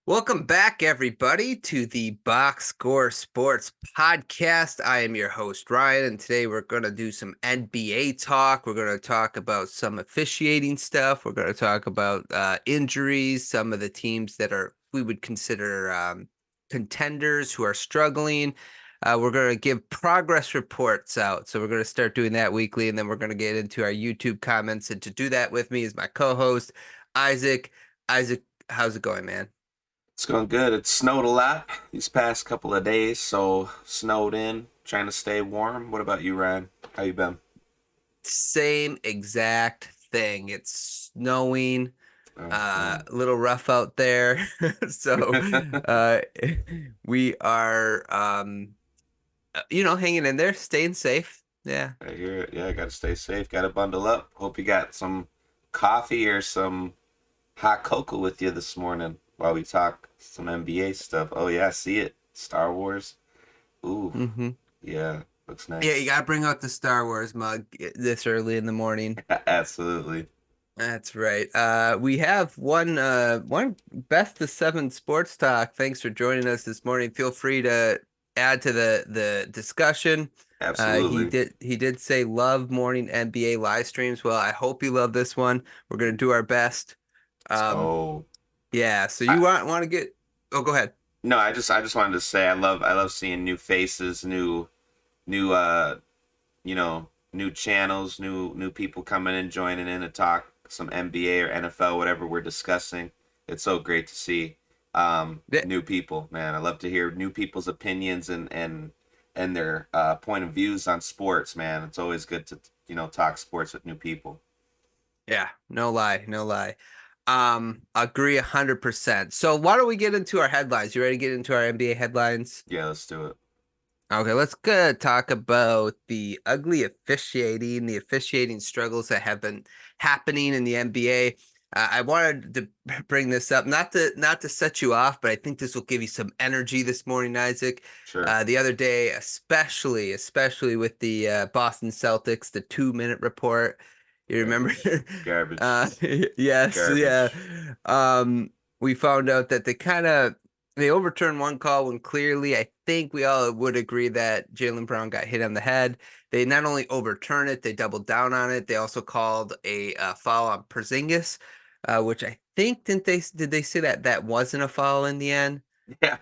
Welcome back, everybody, to the Boxscore Sports Podcast. I am your host, Ryan, and today we're going to do some NBA talk. We're going to talk about some officiating stuff. We're going to talk about injuries, some of the teams that we would consider contenders who are struggling. We're going to give progress reports out. So we're going to start doing that weekly, and then we're going to get into our YouTube comments. And to do that with me is my co-host, Isaac. Isaac, how's it going, man? It's going good. It snowed a lot these past couple of days, so snowed in, trying to stay warm. What about you, Ryan? How you been? Same exact thing. It's snowing, Oh, a little rough out there. So man. uh we are hanging in there, staying safe. Yeah. I hear it. Yeah, gotta stay safe. Gotta bundle up. Hope you got some coffee or some hot cocoa with you this morning while we talk some NBA stuff. Oh yeah, I see it. Star Wars. Ooh, hmm yeah, looks Yeah, you nice. gotta bring out the Star Wars mug this early in the morning. Absolutely. That's right. We have one best of seven sports talk. Thanks for joining us this morning. Feel free to add to the discussion. He Absolutely. did say love morning NBA live streams. Well, I hope you love this one. We're gonna do our best. Let's Um, go. yeah. So you I, want to get? Oh, go ahead. no, I just wanted to say I love seeing new faces, new new channels, new people coming in, joining in to talk some NBA or NFL, whatever we're discussing. It's so great to see Yeah, new people, man. I love to hear new people's opinions and their point of views on sports, man. It's always good to talk sports with new people. yeah. No lie, no lie. Agree 100%. So why don't we get into our headlines? You ready to get into our NBA headlines? Yeah, let's do it. Okay, let's go talk about the ugly officiating, the officiating struggles that have been happening in the NBA. I wanted to bring this up, not to set you off, but I think this will give you some energy this morning, Isaac. Sure. The other day, especially with the Boston Celtics, the 2 minute report. You remember? Garbage. Garbage. Yes, yeah. Garbage. We found out that they overturned one call when clearly I think we all would agree that Jaylen Brown got hit on the head. They not only overturned it, they doubled down on it. They also called a foul on Porzingis, which I think did they say that that wasn't a foul in the end? Yeah.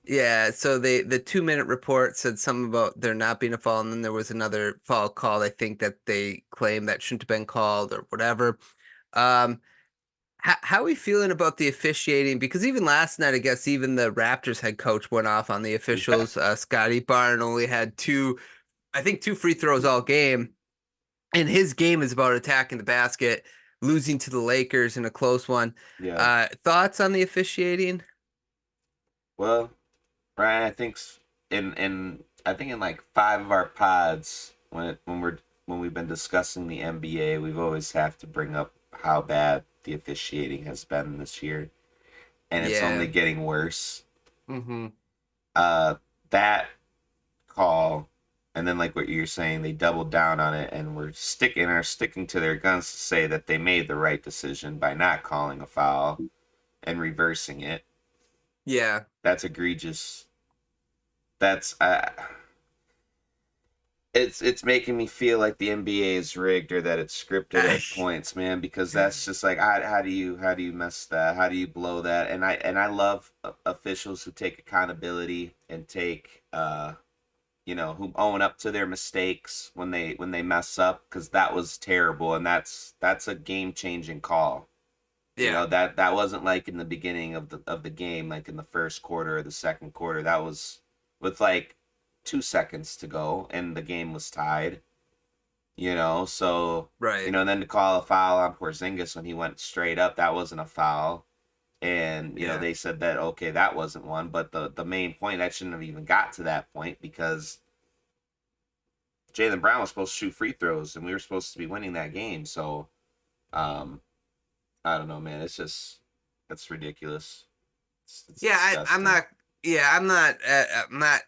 Yeah, so the 2 minute report said something about there not being a foul, and then there was another foul called, I think that they claimed that shouldn't have been called or whatever. Um, how are we feeling about the officiating? Because even last night, I guess even the Raptors head coach went off on the Yeah. officials. Scotty Barnes only had I think two free throws all game, and his game is about attacking the basket, losing to the Lakers in a close one. Yeah. Thoughts on the officiating? Well, Ryan, I think in I think in like five of our pods when we've been discussing the NBA, we've always have to bring up how bad the officiating has been this year, and it's only Yeah. getting worse. Mm-hmm. Uh, that call, and then like what you're saying, they doubled down on it, and are sticking to their guns to say that they made the right decision by not calling a foul and reversing it. Yeah. That's egregious. That's it's making me feel like the NBA is rigged or that it's scripted at points, man. Because that's just like how do you mess that? How do you blow that? And I love officials who take accountability and take who own up to their mistakes when they mess up, because that was terrible, and that's a game changing call. Yeah. That wasn't like in the beginning of the game, like in the first quarter or the second quarter. That was with like 2 seconds to go and the game was tied. So Right. and then to call a foul on Porzingis when he went straight up, that wasn't a foul. And Yeah. they said that okay, that wasn't one, but the main point, that shouldn't have even got to that point, because Jaylen Brown was supposed to shoot free throws and we were supposed to be winning that game. So um I don't know, man. That's ridiculous. It's Yeah, I'm disgusting. not. Yeah, I'm not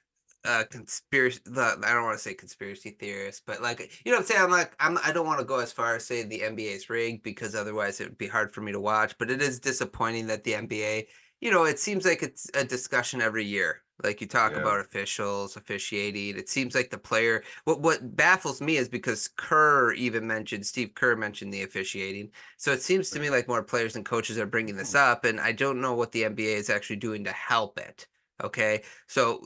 conspiracy. I don't want to say conspiracy theorist, but like you know what I'm saying. I don't want to go as far as say the NBA is rigged because otherwise it would be hard for me to watch. But it is disappointing that the NBA it seems like it's a discussion every year. Like you talk Yeah. about officials, officiating. It seems like the player. What baffles me is because Steve Kerr mentioned the officiating. So it seems to me like more players and coaches are bringing this up, and I don't know what the NBA is actually doing to help it. Okay, so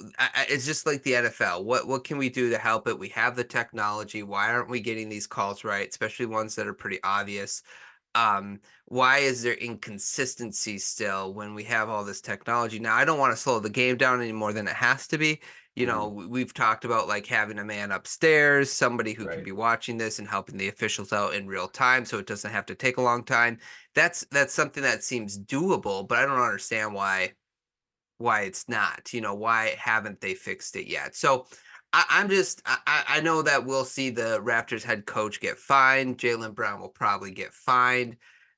it's just like the NFL. What can we do to help it? We have the technology. Why aren't we getting these calls right, especially ones that are pretty obvious? Why is there inconsistency still when we have all this technology? Now, I don't want to slow the game down any more than it has to be. Hmm. We've talked about like having a man upstairs, somebody who can Right. be watching this and helping the officials out in real time so it doesn't have to take a long time. That's something that seems doable, but I don't understand why it's not. Why haven't they fixed it yet? So I know that we'll see the Raptors head coach get fined. Jalen Brown will probably get fined,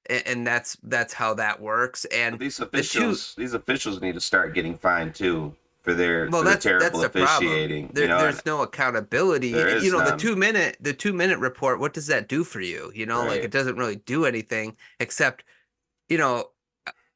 and that's how that works. But And these the two, officials, these officials need to start getting fined too well, for their that's terrible the problem. officiating. There's no accountability. There is The none. 2 minute report. What does that do for you? Like Right. it doesn't really do anything except you know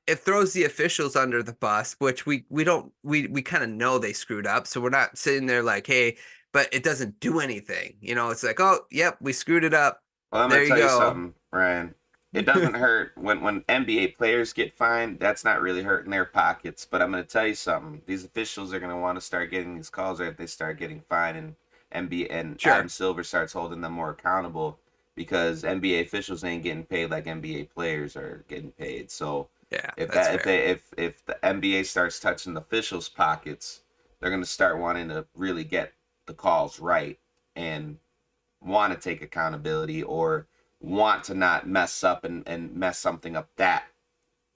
it throws the officials under the bus, which we don't we kind of know they screwed up, so we're not sitting there like, hey, but it doesn't do anything. It's like, oh, yep, we screwed it up. Well, I'm gonna There you tell you go. something, Ryan. It doesn't hurt when NBA players get fined. That's not really hurting their pockets. But I'm gonna tell you something. These officials are gonna want to start getting these calls right if they start getting fined, and NBA and Adam Sure. Silver starts holding them more accountable because NBA officials ain't getting paid like NBA players are getting paid. So Yeah, if that's that fair. if the NBA starts touching the officials' pockets, they're gonna start wanting to really get the calls right and want to take accountability or want to not mess up and mess something up that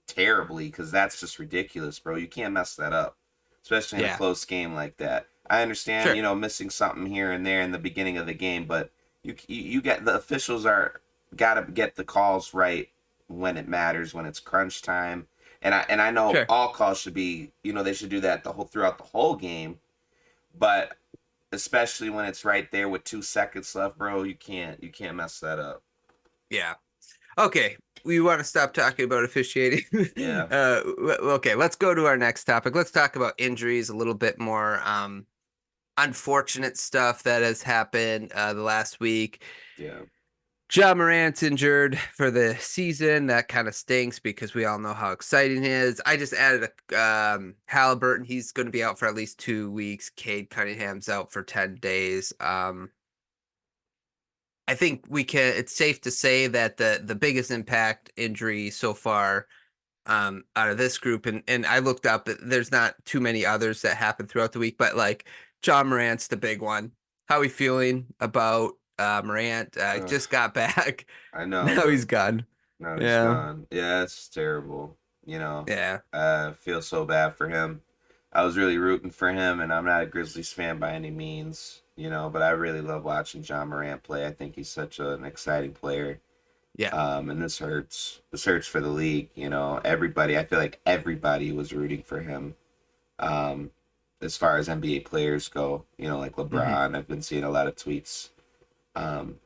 terribly because that's just ridiculous, bro. You can't mess that up, especially in a Yeah, close game like that. I understand, sure. missing something here and there in the beginning of the game, but you get the officials are gotta get the calls right when it matters, when it's crunch time. And I know Sure. all calls should be, they should do that the whole throughout the whole game, but especially when it's right there with 2 seconds left, bro. You can't mess that up. Yeah. Okay. We want to stop talking about officiating. Yeah, Okay, let's go to our next topic. Let's talk about injuries a little bit more. Unfortunate stuff that has happened the last week. yeah. Ja Morant's injured for the season. That kind of stinks because we all know how exciting he is. I just added a Halliburton. He's going to be out for at least 2 weeks. Cade Cunningham's out for 10 days. I think it's safe to say that the biggest impact injury so far out of this group, and I looked up, there's not too many others that happen throughout the week, but like John Morant's the big one. How are we feeling about Morant? Ugh, Just got back. I know, Now he's but gone. now he's Yeah. gone. Yeah, it's terrible. Yeah. I feel so bad for him. I was really rooting for him, and I'm not a Grizzlies fan by any means, but I really love watching John Morant play. I think he's such an exciting player. Yeah. And this hurts. This hurts for the league. Everybody. I feel like everybody was rooting for him. Um, as far as NBA players go, like Hmm. LeBron, I've been seeing a lot of tweets,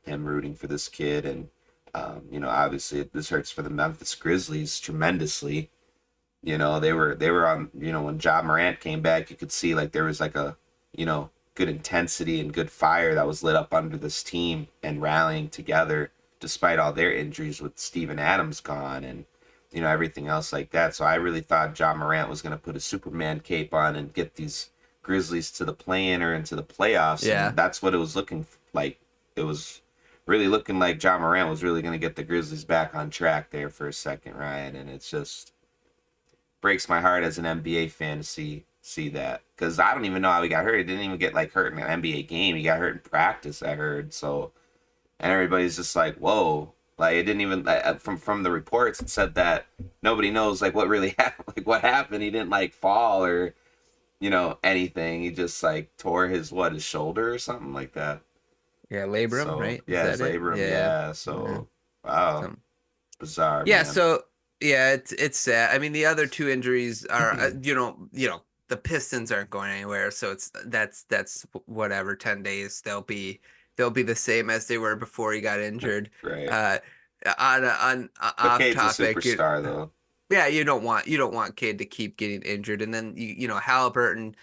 him rooting for this kid, and obviously this hurts for the Memphis Grizzlies tremendously. They were on. When Ja Morant came back, you could see like there was like a, good intensity and good fire that was lit up under this team and rallying together despite all their injuries with Steven Adams gone and everything else like that. So I really thought Ja Morant was going to put a Superman cape on and get these Grizzlies to the play-in or into the playoffs, Yeah. and that's what it was looking like. It was really looking like Ja Morant was really going to get the Grizzlies back on track there for a second, Ryan, and it's just breaks my heart as an NBA fan to see that because I don't even know how he got hurt. He didn't even get like hurt in an NBA game. He got hurt in practice. I heard so, and everybody's just like, "Whoa!" Like it didn't even from the reports. It said that nobody knows like what really happened. Like what happened. He didn't like fall or anything. He just like tore his shoulder or something like that. Yeah. Labrum, So right? Is yeah, his that it? labrum. Yeah. Yeah. Yeah. So wow, Some bizarre, Yeah, man. so yeah, it's sad. I mean, the other two injuries are, the Pistons aren't going anywhere, so that's whatever. 10 days, they'll be the same as they were before he got injured. Right. Uh, on But off Cade's a topic, superstar though. Yeah, you don't want Cade to keep getting injured, and then Halliburton.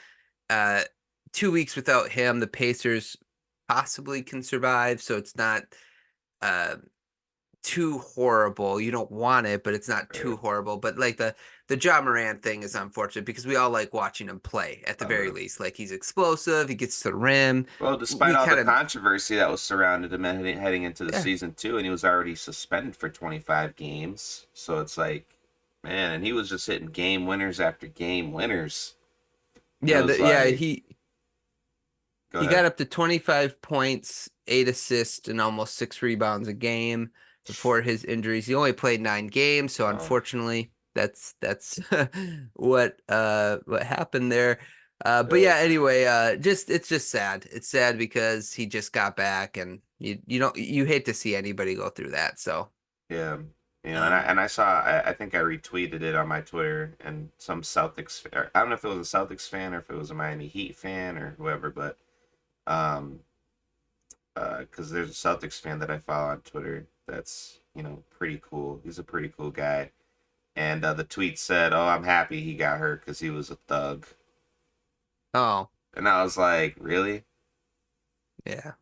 Uh, 2 weeks without him, the Pacers possibly can survive, so it's not uh too horrible. You don't want it, but it's not too Right. horrible. But like the Ja Morant thing is unfortunate because we all like watching him play at the very Uh, least. Like he's explosive, he gets to the rim. well, despite We all the kind of controversy that was surrounded him heading into the yeah. season two, and he was already suspended for 25 games, so it's like, man, and he was just hitting game winners after game winners. It Yeah, was like, go he ahead. got up to 25 points, 8 assists, and almost 6 rebounds a game before his injuries. He only played 9 games, so Oh, unfortunately, that's what happened there. But yeah, yeah, anyway, it's just sad. It's sad because he just got back, and you hate to see anybody go through that. So yeah. And I um, saw I think I retweeted it on my Twitter, and some Celtics I don't know if it was a Celtics fan or if it was a Miami Heat fan or whoever, but um because there's a Celtics fan that I follow on Twitter that's pretty cool. He's a pretty cool guy, and the tweet said, "Oh, I'm happy he got hurt because he was a thug," oh and I was like, "Really?" yeah,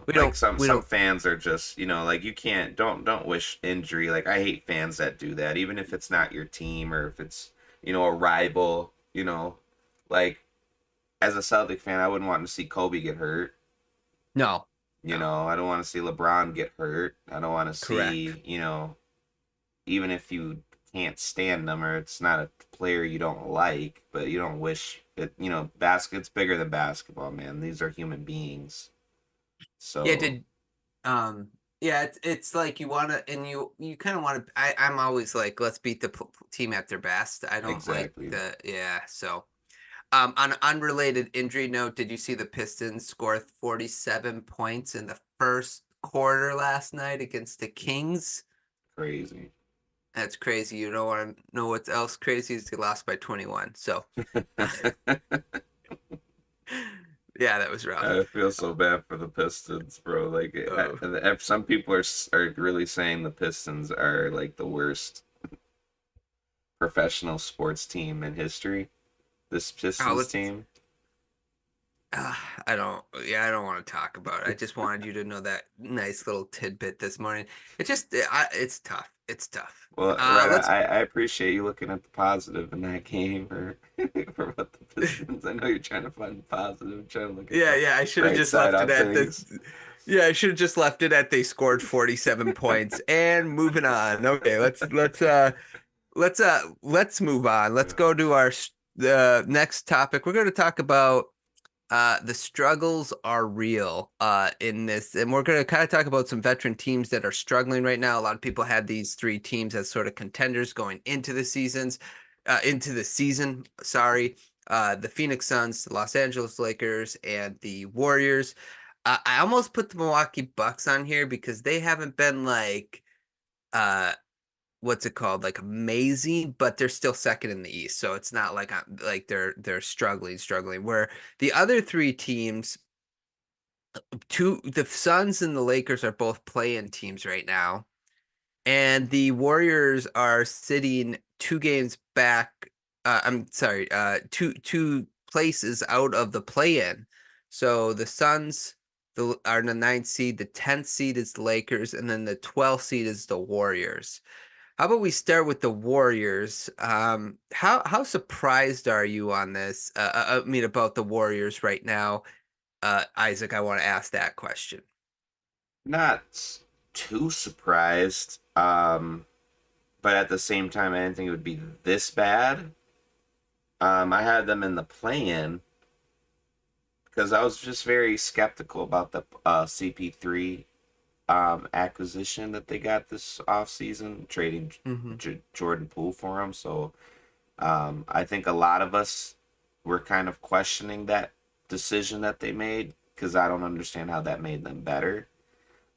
we Like don't some we some don't fans are just, like you can't don't wish injury. Like I hate fans that do that, even if it's not your team or if it's a rival. Like as a Celtic fan, I wouldn't want to see Kobe get hurt. no no I don't want to see LeBron get hurt. I don't want to correct. see, even if you can't stand them or it's not a player you don't like, but you don't wish it, basket's bigger than basketball, man. These are human beings. Yeah, So, did yeah, it's like you want to, and you kind of want to. I'm always like, let's beat the team at their best. I don't like exactly. yeah. So, on an unrelated injury note, did you see the Pistons score 47 points in the first quarter last night against the Kings? Crazy. That's crazy. You don't want to know what else crazy is they lost by 21. So, yeah, that was rough. I feel so bad for the Pistons, bro. Like, Oh. some people are really saying the Pistons are like the worst professional sports team in history. This Oh, Pistons let's team. I don't, yeah, I don't want to talk about it. I just wanted you to know that nice little tidbit this morning. It's tough. It's tough. Well, right. Let's, I appreciate you looking at the positive in that game for for what the Pistons. I know you're trying to find the positive, trying to look at yeah, the yeah, I should have bright just side left it on at things. this. Yeah, I should have just left it at they scored 47 points and moving on. Okay, let's move on. Let's go to our the next topic. We're going to talk about the struggles are real in this, and we're going to kind of talk about some veteran teams that are struggling right now. A lot of people had these three teams as sort of contenders going into the season. Sorry, the Phoenix Suns, the Los Angeles Lakers, and the Warriors. I almost put the Milwaukee Bucks on here because they haven't been like uh what's it called, like amazing, but they're still second in the East, so it's not like like they're struggling. Where the other three teams, the Suns and the Lakers are both playing teams right now, and the Warriors are sitting 2 games back. I'm sorry, two places out of the play-in. So the Suns are the ninth seed, the 10th seed is the Lakers, and then the 12th seed is the Warriors. How about we start with the Warriors? How surprised are you on this? I mean, about the Warriors right now, Isaac. I want to ask that question. Not too surprised, but at the same time, I didn't think it would be this bad. I had them in the play-in because I was just very skeptical about the CP3 acquisition that they got this offseason, trading Hmm. Jordan Poole for him. So I think a lot of us were kind of questioning that decision that they made because I don't understand how that made them better.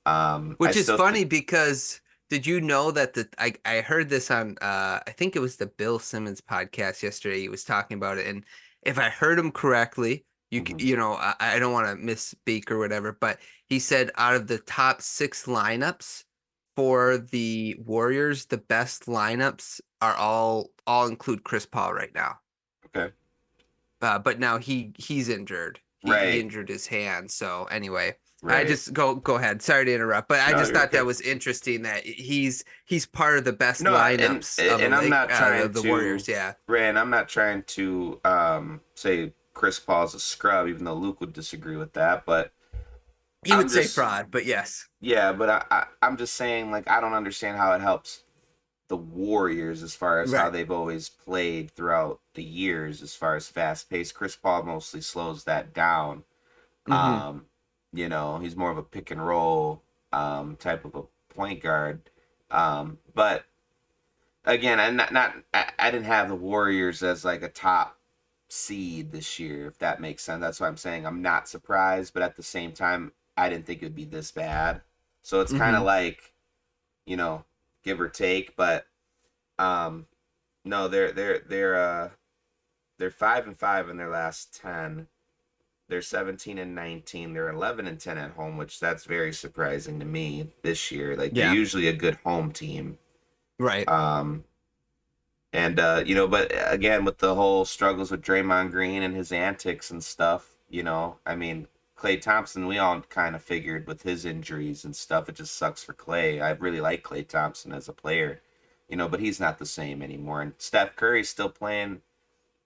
I Which is still funny because did you know that I heard this on I think it was the Bill Simmons podcast yesterday. He was talking about it, and if I heard him correctly, Mhm. I don't want to misspeak or whatever, but he said out of the top 6 lineups, for the Warriors, the best lineups are all include Chris Paul right now. Okay. But now he's injured. He Right. injured his hand. So anyway, I Right. just go ahead. Sorry to interrupt, but I No, just you're thought that okay. was interesting that he's part of the best No, and lineups of the and I'm Lake not trying the to, Warriors. Yeah, Rand, I'm not trying to say Chris Paul's a scrub, even though Luke would disagree with that. But you I'm would say just, fraud, but yes. yeah, but I'm just saying, like, I don't understand how it helps the Warriors as far as how Right. they've always played throughout the years, as far as fast pace. Chris Paul mostly slows that down. Mm-hmm. Um, he's more of a pick and roll type of a point guard. But again, I didn't have the Warriors as like a top seed this year, if that makes sense. That's why I'm saying I'm not surprised, but at the same time, I didn't think it would be this bad. So it's kind of Mm-hmm. like, you know, give or take, but um no, they're 5-5 in their last 10. They're 17-19. They're 11-10 at home, which that's very surprising to me this year. Like they're Yeah. usually a good home team. Right. Um And but again, with the whole struggles with Draymond Green and his antics and stuff, I mean, Klay Thompson, we all kind of figured with his injuries and stuff, it just sucks for Klay. I really like Klay Thompson as a player, but he's not the same anymore. And Steph Curry's still playing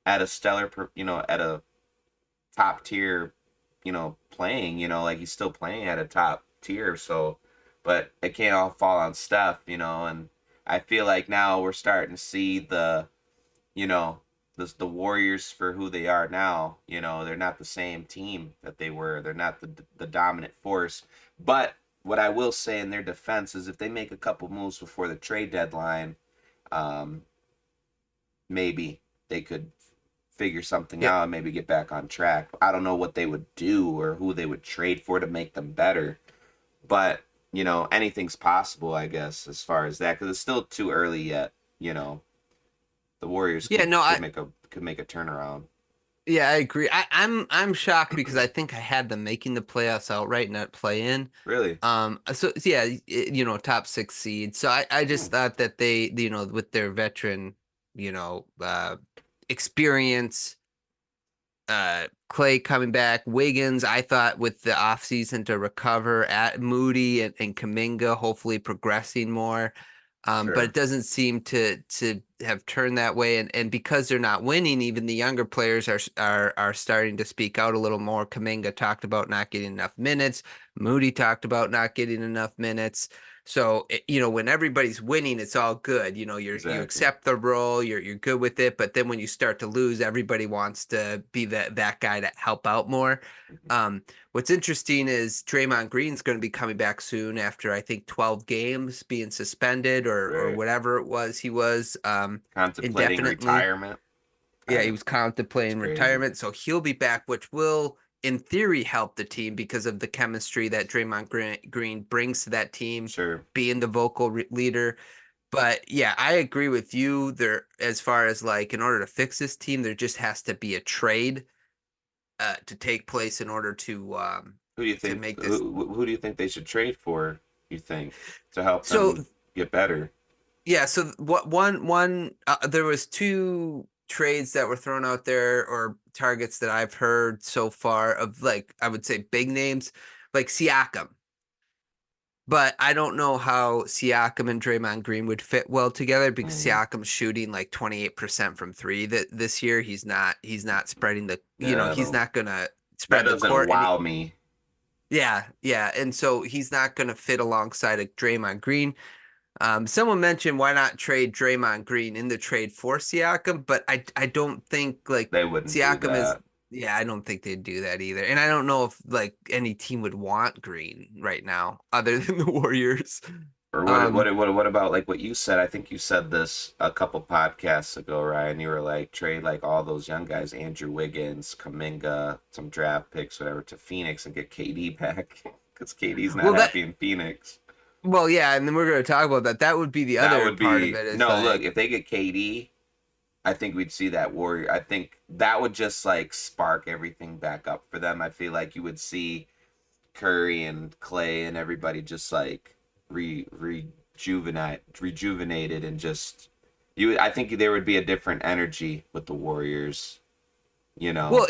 at a at a top tier, playing, like he's still playing at a top tier. So, but it can't all fall on Steph, and I feel like now we're starting to see you know, the Warriors for who they are now. They're not the same team that they were. They're not the dominant force. But what I will say in their defense is if they make a couple moves before the trade deadline, um, maybe they could figure something Yeah. out and maybe get back on track. I don't know what they would do or who they would trade for to make them better, but anything's possible, I guess, as far as that, because it's still too early yet. You know, the Warriors Yeah. could No. could make a turnaround. Yeah, I agree. I'm shocked because I think I had them making the playoffs outright, not play in. Really? So yeah, top six seed. So I Hmm, just thought that they, with their veteran, experience, Clay coming back, Wiggins, I thought with the offseason to recover at Moody and Kuminga, hopefully progressing more. But sure. it doesn't seem to have turned that way, and because they're not winning, even the younger players are starting to speak out a little more. Kuminga talked about not getting enough minutes. Moody talked about not getting enough minutes. So when everybody's winning, it's all good. You Exactly. accept the role, you're good with it. But then when you start to lose, everybody wants to be that guy to help out more. Mhm. What's interesting is Draymond Green's going to be coming back soon after I think 12 games being suspended or Right. whatever it was he was Contemplating indefinitely. retirement. Yeah, Kind he of. was It's contemplating crazy. retirement, so he'll be back, which will in theory help the team because of the chemistry that Draymond Green brings to that team, Sure. being the vocal leader. But yeah, I agree with you there as far as like in order to fix this team, there just has to be a trade to take place in order Who do you to think? make this. Who do you think they should trade for? You think to help So them get better? yeah, so what one there was two trades that were thrown out there or targets that I've heard so far of like I would say big names like Siakam. But I don't know how Siakam and Draymond Green would fit well together because Mm, Siakam's shooting like 28% from three that this year he's not spreading yeah, he's not gonna that spread the doesn't court wow me. yeah, yeah. And so he's not gonna fit alongside a Draymond Green. Someone mentioned why not trade Draymond Green in the trade for Siakam, but I don't think like They wouldn't do Siakam is that. yeah, I don't think they'd do that either. And I don't know if like any team would want Green right now other than the Warriors. Or Um, what about like what you said? I think you said this a couple podcasts ago, Ryan. You were like trade like all those young guys, Andrew Wiggins, Kuminga, some draft picks, whatever, to Phoenix and get KD back because KD's not well happy in Phoenix. yeah, and then we're gonna talk about that. That would be the That other would part of be it is no. Look, like if they get KD, I think we'd see that Warrior. I think that would just like spark everything back up for them. I feel like you would see Curry and Clay and everybody just like rejuvenated, and just I think there would be a different energy with the Warriors, you know. Well,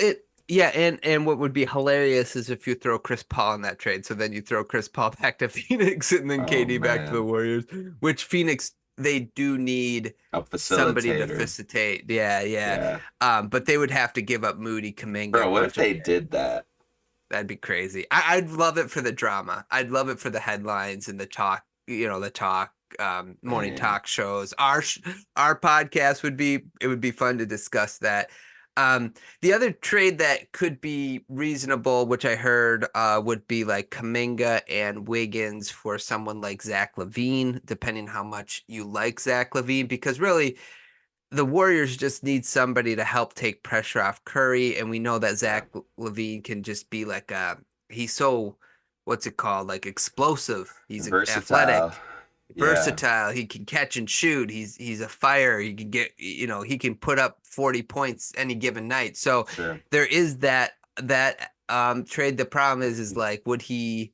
yeah, and what would be hilarious is if you throw Chris Paul in that trade. So then you throw Chris Paul back to Phoenix and then Oh KD back to the man, Warriors, which Phoenix they do need a somebody to facilitator. facilitate. Yeah, yeah. Yeah. But they would have to give up Moody, Kuminga, a Bro, what if bunch of they did that? that'd be crazy. I'd love it for the drama. I'd love it for the headlines and the talk, the talk, morning Man. talk shows. Our podcast would be fun to discuss that. The other trade that could be reasonable, which I heard, would be like Kuminga and Wiggins for someone like Zach LaVine, depending how much you like Zach LaVine, because really the Warriors just need somebody to help take pressure off Curry, and we know that Yeah. Zach LaVine can just be like he's so what's it called, like explosive. He's Versatile. athletic, Yeah. versatile. He can catch and shoot. He's a fire. He can get he can put up 40 points any given night. So Sure. there is that trade. The problem is like would he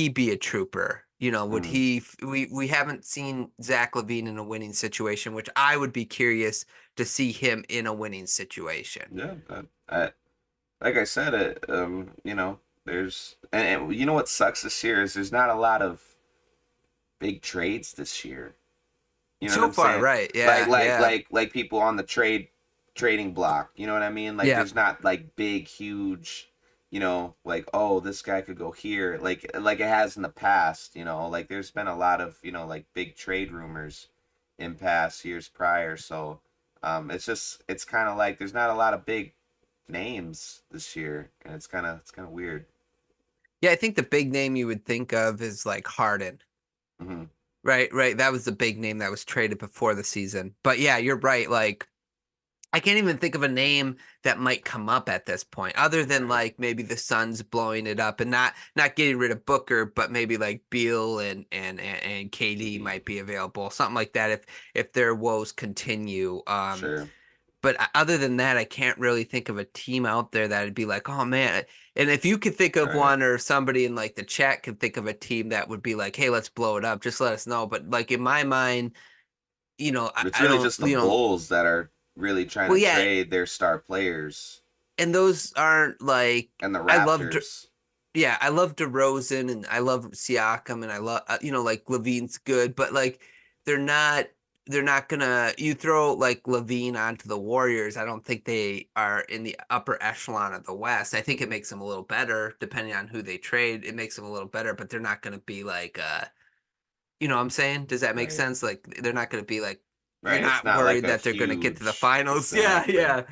be a trooper? Would Mm. he? We haven't seen Zach LaVine in a winning situation, which I would be curious to see him in a winning situation. Yeah. Like I said, there's and you know what sucks this year is there's not a lot of big trades this year. You know what So I'm far, saying? right? Like Yeah, like yeah, like like people on the trading block. You know what I mean? Like yeah. there's not like big, huge, like, oh, this guy could go here, like it has in the past. Like there's been a lot of like big trade rumors in past years prior. So it's kind of like there's not a lot of big names this year, and it's kind of weird. Yeah, I think the big name you would think of is like Harden. Hmm. Right, right. That was the big name that was traded before the season. But yeah, you're right. Like I can't even think of a name that might come up at this point, other than Right. like maybe the Suns blowing it up and not getting rid of Booker, but maybe like Beal and KD KD. might be available, something like that if their woes continue. Sure. But other than that, I can't really think of a team out there that'd be like, oh man. And if you could think of Right. one, or somebody in like the chat could think of a team that would be like, hey, let's blow it up, just let us know. But like in my mind, It's I really don't, just the Bulls that are really trying well, to yeah, trade their star players, and those aren't like and the I love Raptors. yeah, I love DeRozan and I love Siakam and I love like Levine's good, but like they're not they're not gonna you throw like Levine onto the Warriors. I don't think they are in the upper echelon of the West. I think it makes them a little better depending on who they trade. It makes them a little better, but they're not gonna be like what I'm saying? Does that make Right. sense? Like they're not gonna be like you're Right. It's not not like worried a that they're gonna get to the huge. finals. Yeah, Exactly. yeah.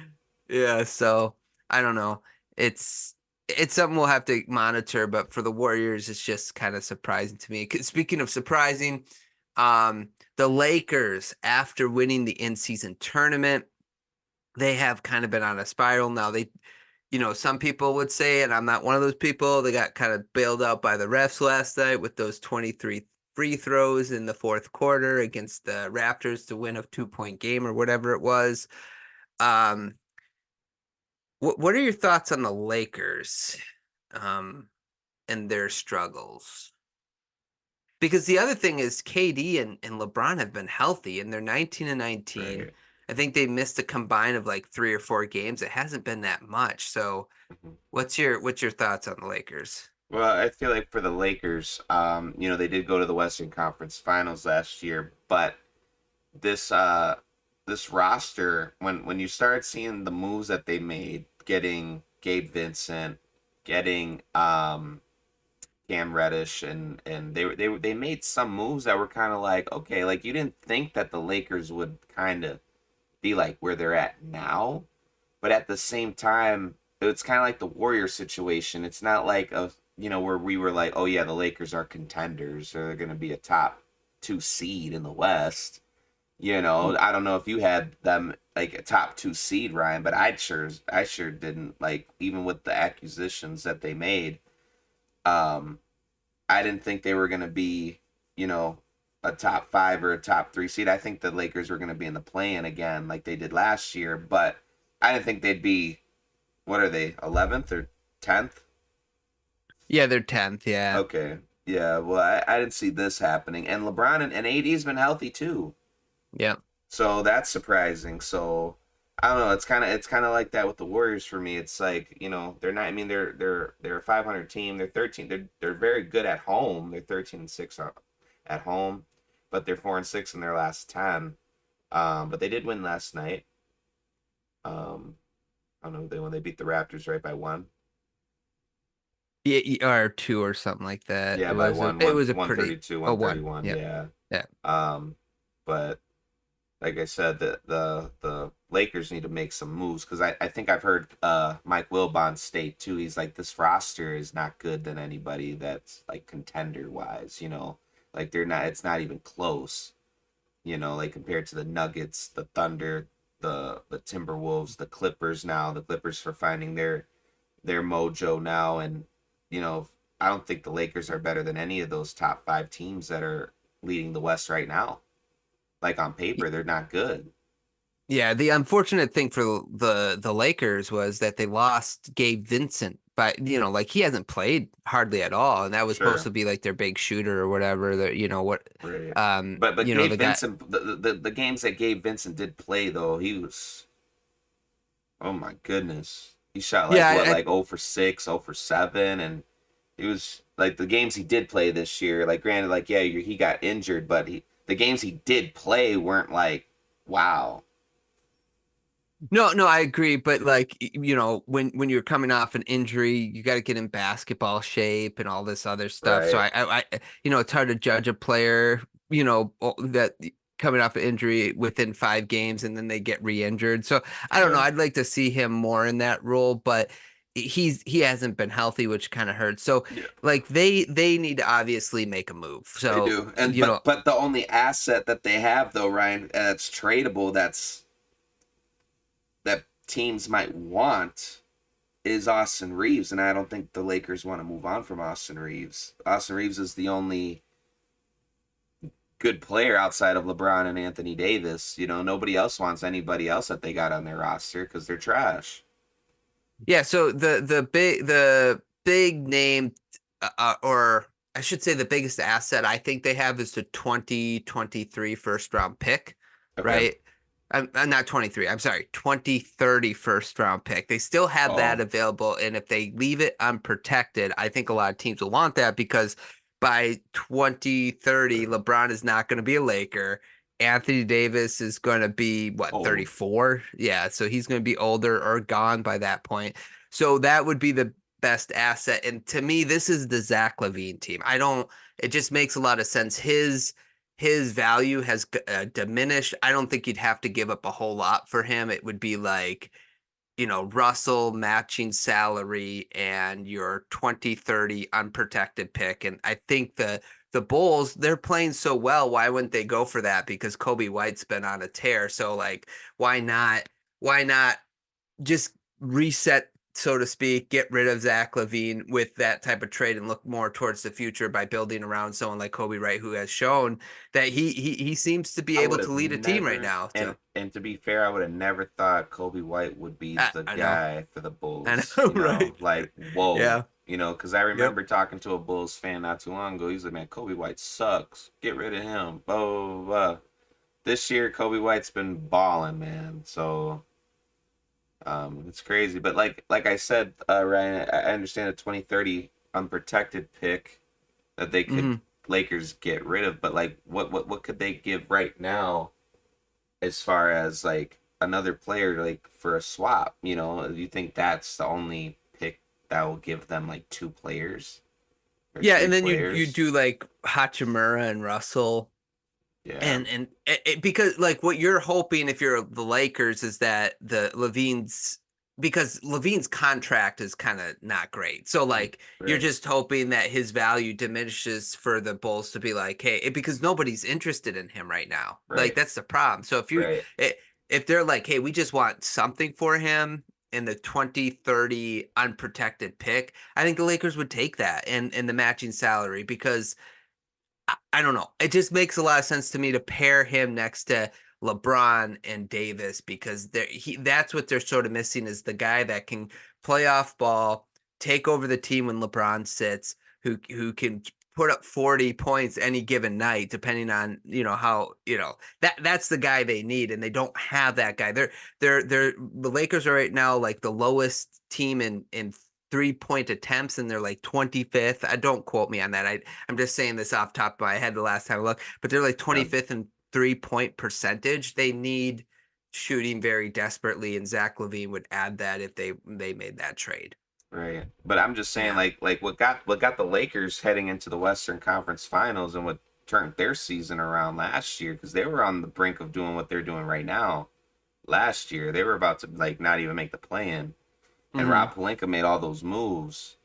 Yeah, so I don't know. It's it's something we'll have to monitor, but for the Warriors, it's just kind of surprising to me. 'Cause speaking of surprising, the Lakers, after winning the in-season tournament, they have kind of been on a spiral. Now some people would say, and I'm not one of those people, they got kind of bailed out by the refs last night with those 23 free throws in the fourth quarter against the Raptors to win a 2-point game or whatever it was. Um, what are your thoughts on the Lakers, um, and their struggles? Because the other thing is KD and LeBron have been healthy and they're 19 and 19. Right. I think they missed a combine of like 3 or 4 games. It hasn't been that much. So Mhm. what's your thoughts on the Lakers? Well, I feel like for the Lakers, they did go to the Western Conference Finals last year, but this this roster, when you start seeing the moves that they made, getting Gabe Vincent, getting Cam Reddish, and they made some moves that were kind of like, okay, like you didn't think that the Lakers would kind of be like where they're at now, but at the same time, it's kind of like the Warrior situation. It's not like where we were like, oh yeah, the Lakers are contenders, or they're going to be a top two seed in the West. I don't know if you had them like a top two seed, Ryan, but I sure didn't, like, even with the acquisitions that they made. Um, I didn't think they were going to be, you know, a top five or a top three seed. I think the Lakers were going to be in the play-in again, like they did last year, but I didn't think they'd be, what are they, 11th or 10th? Yeah, they're 10th. Yeah. Okay. Yeah, well, I didn't see this happening, and LeBron and AD's been healthy too, Yeah. so that's surprising. So I don't know. It's kind of like that with the Warriors for me. It's like they're not. I mean they're a 500 team. They're 13. They're very good at home. They're 13-6 at home, but they're 4-6 in their last 10. But they did win last night. I don't know when they beat the Raptors right by one. Yeah, or two or something like that. Yeah, by It was a one thirty pretty two, a one. 131. Yeah. Yeah. Yeah. Um, but like I said, the Lakers need to make some moves because I think I've heard Mike Wilbon state too. He's like, this roster is not good than anybody that's like contender wise. Like they're not. It's not even close. Like compared to the Nuggets, the Thunder, the Timberwolves, the Clippers. Now the Clippers for finding their mojo now, and you know I don't think the Lakers are better than any of those top five teams that are leading the West right now. Like on paper, they're not good. Yeah, the unfortunate thing for the Lakers was that they lost Gabe Vincent, but like he hasn't played hardly at all, and that was supposed Sure. to be like their big shooter or whatever. That what, Right. But the Gabe guy. Vincent, the games that Gabe Vincent did play though, he was, oh my goodness, he shot like Yeah, what, like 0 for 6, 0 for 7, and he was like the games he did play this year. Like granted, like yeah, he got injured, but the games he did play weren't like wow. no, I agree, but like when you're coming off an injury, you got to get in basketball shape and all this other stuff. So Right. it's hard to judge a player, that coming off an injury within 5 games and then they get re-injured. So I don't know. Yeah. I'd like to see him more in that role, but he hasn't been healthy, which kind of hurts. So Yeah. like they need to obviously make a move. They So do. And but the only asset that they have though, Ryan, that's tradable, that teams might want is Austin Reeves, and I don't think the Lakers want to move on from Austin Reeves. Austin Reeves is the only good player outside of LeBron and Anthony Davis. Nobody else wants anybody else that they got on their roster because they're trash. Yeah, so the big name, or I should say the biggest asset I think they have is the 2023 first round pick, Okay. right? I'm not 23. I'm sorry, 2030 first round pick. They still have that Oh, available, and if they leave it unprotected, I think a lot of teams will want that because by 2030, LeBron is not going to be a Laker. Anthony Davis is going to be what, old. 34? Yeah, so he's going to be older or gone by that point. So that would be the best asset. And to me, this is the Zach LaVine team. It just makes a lot of sense. His value has diminished. I don't think you'd have to give up a whole lot for him. It would be like, Russell matching salary and your 2030 unprotected pick. And I think the Bulls, they're playing so well. Why wouldn't they go for that? Because Kobe White's been on a tear. So like, why not? Why not just reset, so to speak, get rid of Zach LaVine with that type of trade and look more towards the future by building around someone like Kobe Wright, who has shown that he seems to be I able would to have lead a team right never, now. So and to be fair, I would have never thought Kobe White would be the I know, guy for the I Bulls. know, right? Like whoa. Yeah. Because I Yep. remember talking to a Bulls fan not too long ago. He's like, "Man, Kobe White sucks. Get rid of him." Blah blah blah. Blah. This year, Kobe White's been balling, man. So it's crazy. But like I said, Ryan, I understand a 2030 unprotected pick that they could Hmm. Lakers get rid of. But like, what could they give right now as far as like another player like for a swap? Do you think that's the only pick that will give them like two players or Yeah, three and then you players? do like Hachimura and Russell, Yeah, and because like what you're hoping if you're the Lakers is that the Levine's because Levine's contract is kind of not great. So like you're right, just hoping that his value diminishes for the Bulls to be like, hey, because nobody's interested in him right now. Like right, that's the problem. So right. if they're like, hey, we just want something for him in the 2030 unprotected pick, I think the Lakers would take that and the matching salary because I don't know. It just makes a lot of sense to me to pair him next to LeBron and Davis because that's what they're sort of missing is the guy that can play off ball, take over the team when LeBron sits, who can put up 40 points any given night, depending on, how, that's the guy they need, and they don't have that guy. The Lakers are right now like the lowest team in 3-point attempts, and they're like 25th. I don't quote me on that. I'm just saying this off top of my head the last time I looked, but they're like Yeah, 25th in 3-point percentage. They need shooting very desperately, and Zach LaVine would add that if they made that trade. right. But I'm just saying, Yeah. like what got the Lakers heading into the Western Conference Finals and what turned their season around last year, because they were on the brink of doing what they're doing right now. Last year, they were about to like not even make the play-in, and Hmm. Rob Pelinka made all those moves,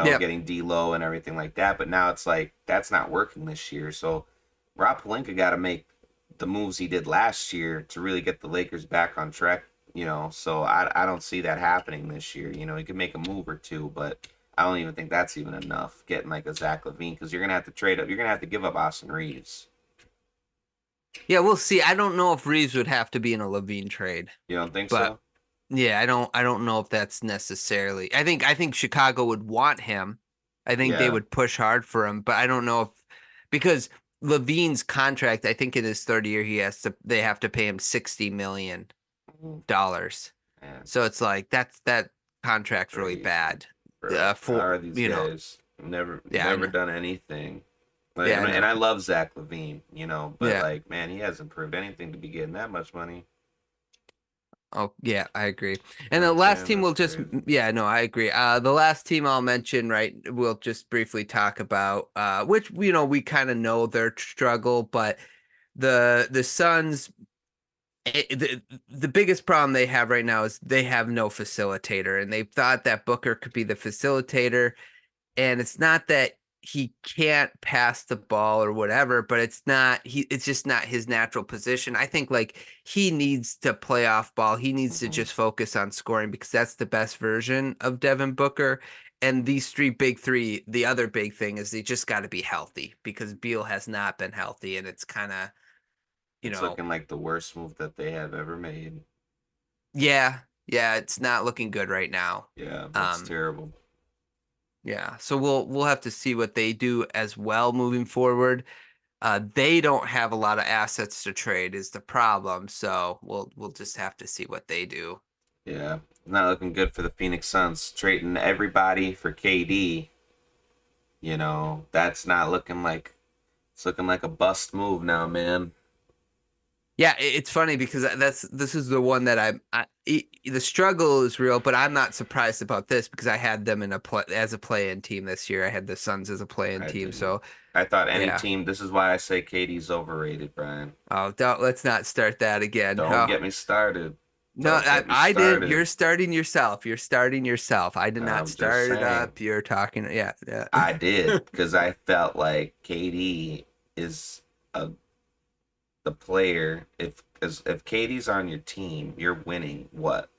Yep. getting D'Lo and everything like that. But now it's like that's not working this year. So Rob Pelinka got to make the moves he did last year to really get the Lakers back on track. So I don't see that happening this year. He could make a move or two, but I don't even think that's even enough. Getting like a Zach LaVine, because you're gonna have to trade up. You're gonna have to give up Austin Reeves. Yeah, we'll see. I don't know if Reeves would have to be in a Levine trade, You don't think but so? yeah, I don't know if that's necessarily. I think Chicago would want him. I think they Yeah. would push hard for him, but I don't know if because Levine's contract, I think in his third year they have to pay him Mhm. $60 million. Man, So it's like that contract's really crazy, bad. bro. How For are these you know, guys? Never, yeah, I never know. done anything. Like, Yeah, and, I and know. I love Zach LaVine, but Yeah. like, man, he hasn't proved anything to be getting that much money. Oh, yeah, I agree. You And know what the I'm last saying? team That's will just, crazy. yeah, no, I agree. The last team I'll mention, right, we'll just briefly talk about, which, we kind of know their struggle, but the Suns, the biggest problem they have right now is they have no facilitator, and they thought that Booker could be the facilitator, and it's not that he can't pass the ball or whatever, but it's just not his natural position. I think like he needs to play off ball. He needs to Hmm. just focus on scoring because that's the best version of Devin Booker. And these big three, the other big thing is they just got to be healthy because Beal has not been healthy, and it's kind of, you It's know, looking like the worst move that they have ever made. yeah, yeah, it's not looking good right now. Yeah, that's Um, terrible. yeah, so we'll have to see what they do as well moving forward. They don't have a lot of assets to trade is the problem, so we'll just have to see what they do. Yeah, not looking good for the Phoenix Suns. Trading everybody for KD, that's not looking like it's looking like a bust move now, man. Yeah, it's funny because this is the one that the struggle is real, but I'm not surprised about this because I had them as a play-in team this year. I had the Suns as a play-in I team, didn't. so I thought any yeah. team. This is why I say KD's overrated, Brian. Oh, let's not start that again. Don't Oh, get me started. no, Don't get me I didn't. started. You're starting yourself. You're starting yourself. I did not I'm just start it saying. up. You're talking. Yeah, yeah. I did because I felt like KD is a the player. If KD's on your team, you're winning what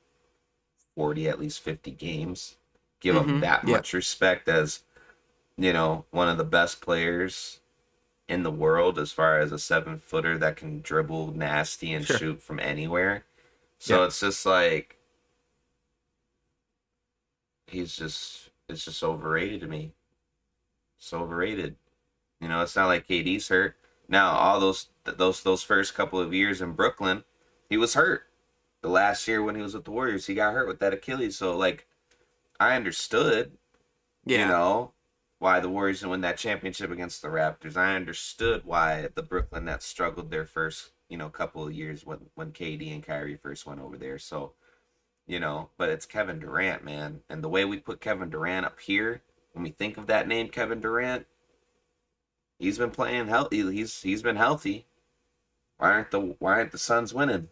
40, at least 50 games. Give him that Yep. much respect as one of the best players in the world as far as a 7-footer that can dribble nasty and Sure. shoot from anywhere. So Yep. it's just like it's just overrated to me. It's overrated. It's not like KD's hurt. Now all those first couple of years in Brooklyn, he was hurt. The last year when he was with the Warriors, he got hurt with that Achilles. So like I understood, you Yeah. know, why the Warriors didn't win that championship against the Raptors. I understood why the Brooklyn Nets struggled their first, couple of years when KD and Kyrie first went over there. So, but it's Kevin Durant, man. And the way we put Kevin Durant up here, when we think of that name, Kevin Durant, he's been playing healthy. He's been healthy. Why aren't the Suns winning?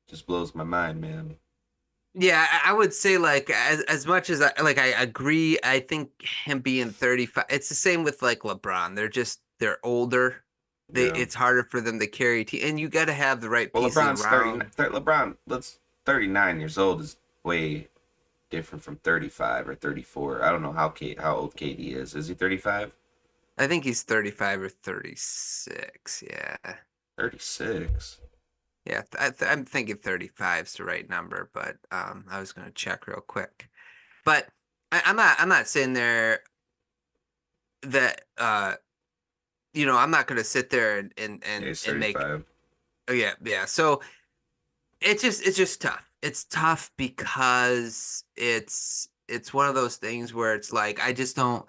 Just blows my mind, man. Yeah, I would say like as much as I agree, I think him being 35, it's the same with like LeBron. They're older. Yeah. It's harder for them to carry a team, and you got to have the right Well, pieces LeBron's 30. around. LeBron, let's 39 years old is way different from 35 or 34. I don't know how old KD is. Is he 35? I think he's 35 or 36. Yeah. 36. Yeah, I'm thinking 35 is the right number, but I was going to check real quick. But I'm not saying they're that I'm not going to sit there Yeah, he's and make 35. oh, yeah. So it's just tough. It's tough because it's one of those things where it's like I just don't.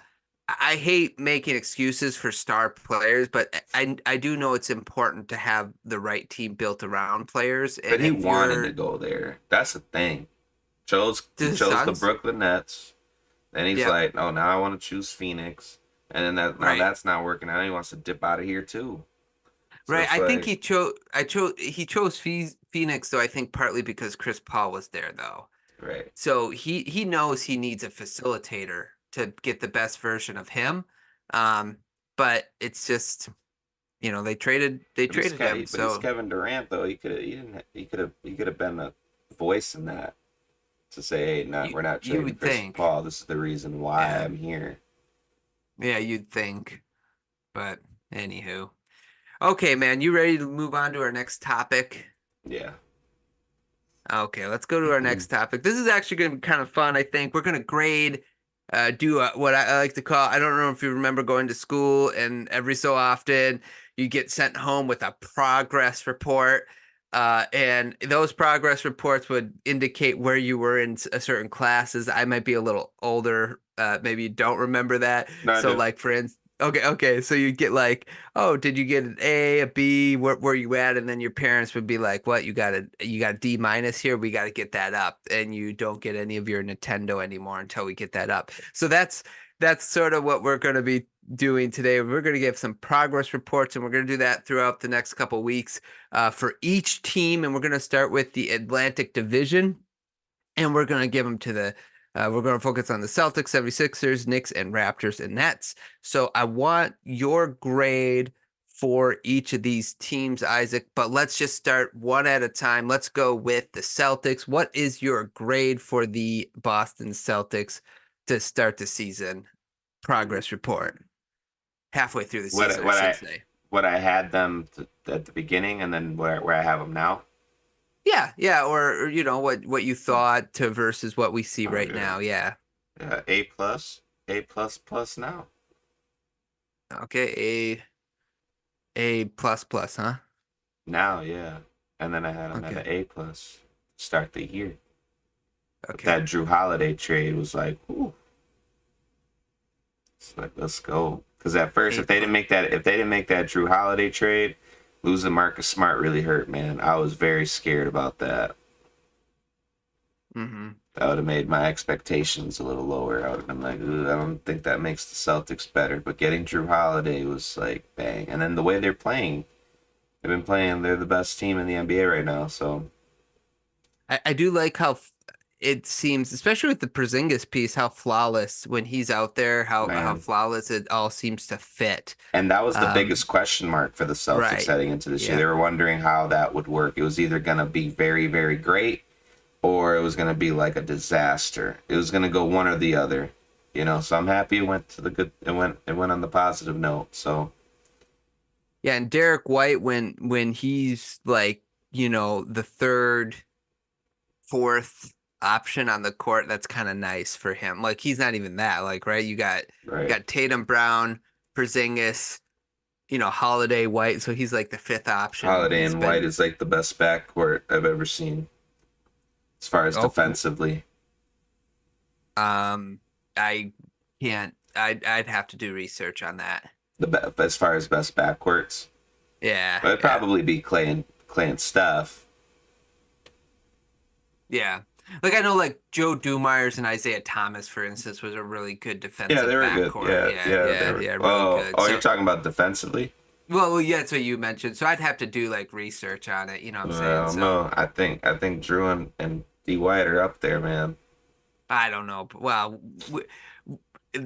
I hate making excuses for star players, but I do know it's important to have the right team built around players. But And he if wanted to you're go there. That's the thing. to He the chose the Suns, Brooklyn Nets. Then he's yep, like, "Oh, now I want to choose Phoenix." And then now right. that's not working out. He wants to dip out of here too. So Right. it's I think like, he chose Phoenix, though, I think partly because Chris Paul was there, though. right. So he knows he needs a facilitator to get the best version of him. Um, but it's just, they traded him. But he's So Kevin Durant though. He could have been a voice in that to say, "Hey, not you we're not you trading would Chris think, Paul. This is the reason why yeah, I'm here." yeah, you'd think. But anywho. Okay, man, you ready to move on to our next topic? Yeah. Okay, let's go to our next topic. This is actually going to be kind of fun, I think. We're going to grade, do what I like to call, I don't know if you remember going to school, and every so often you get sent home with a progress report. And those progress reports would indicate where you were in certain classes. I might be a little older. Maybe you don't remember that. No, I So, do. like, for instance, okay. So you get like, oh, did you get an A, a B? Where you at? And then your parents would be like, what? You got a D minus here. We got to get that up, and you don't get any of your Nintendo anymore until we get that up. So that's sort of what we're going to be doing today. We're going to give some progress reports, and we're going to do that throughout the next couple weeks for each team. And we're going to start with the Atlantic Division, and we're going to give them to we're going to focus on the Celtics, 76ers, Knicks, and Raptors and Nets. So I want your grade for each of these teams, Isaac, but let's just start one at a time. Let's go with the Celtics. What is your grade for the Boston Celtics to start the season? Progress report. Halfway through the What season, I what should I say. what I had them at the beginning, and then where I have them now. Yeah, yeah, or what you thought to versus what we see right Okay. now. Yeah. Yeah, A plus now. Okay, A plus plus, huh? Now, yeah. And then I had them at Okay. an A plus start the year. But Okay. that Drew Holiday trade was like, ooh, it's like let's go. Because at first, A plus. if they didn't make that Drew Holiday trade, losing Marcus Smart really hurt, man. I was very scared about that. Mm-hmm. That would have made my expectations a little lower. I would have been like, I don't think that makes the Celtics better. But getting Drew Holiday was like, bang. And then the way they're playing, they're the best team in the NBA right now. So, I do like how it seems, especially with the Porzingis piece, how flawless when he's out there, how man. flawless it all seems to fit. And that was the Um, biggest question mark for the Celtics right. heading into this year. They Yeah. were wondering how that would work. It was either going to be very, very great or it was going to be like a disaster. It was going to go one or the other. So I'm happy it went to the good. It went on the positive note. So Yeah, and Derek White when he's like, the third, fourth option on the court, that's kind of nice for him. Like he's not even that, like, right? You right, got Tatum Brown, Porzingis, Holiday White, so he's like the fifth option and Holiday he's and White been is like the best backcourt I've ever seen as far as oh defensively. I can't I'd have to do research on that. As far as best backcourts, Yeah, but it'd yeah. probably be Clay and Steph. Yeah. Like I know like Joe Dumars and Isaiah Thomas, for instance, was a really good Yeah, they defensive were good. backcourt. Yeah, Yeah, yeah, they yeah, were. yeah, really Oh, good. oh, you're So talking about defensively? well, yeah, that's what you mentioned. So I'd have to do like research on it, you know what I'm I saying? don't So know. I think Drew and D White are up there, man. I don't know. Well,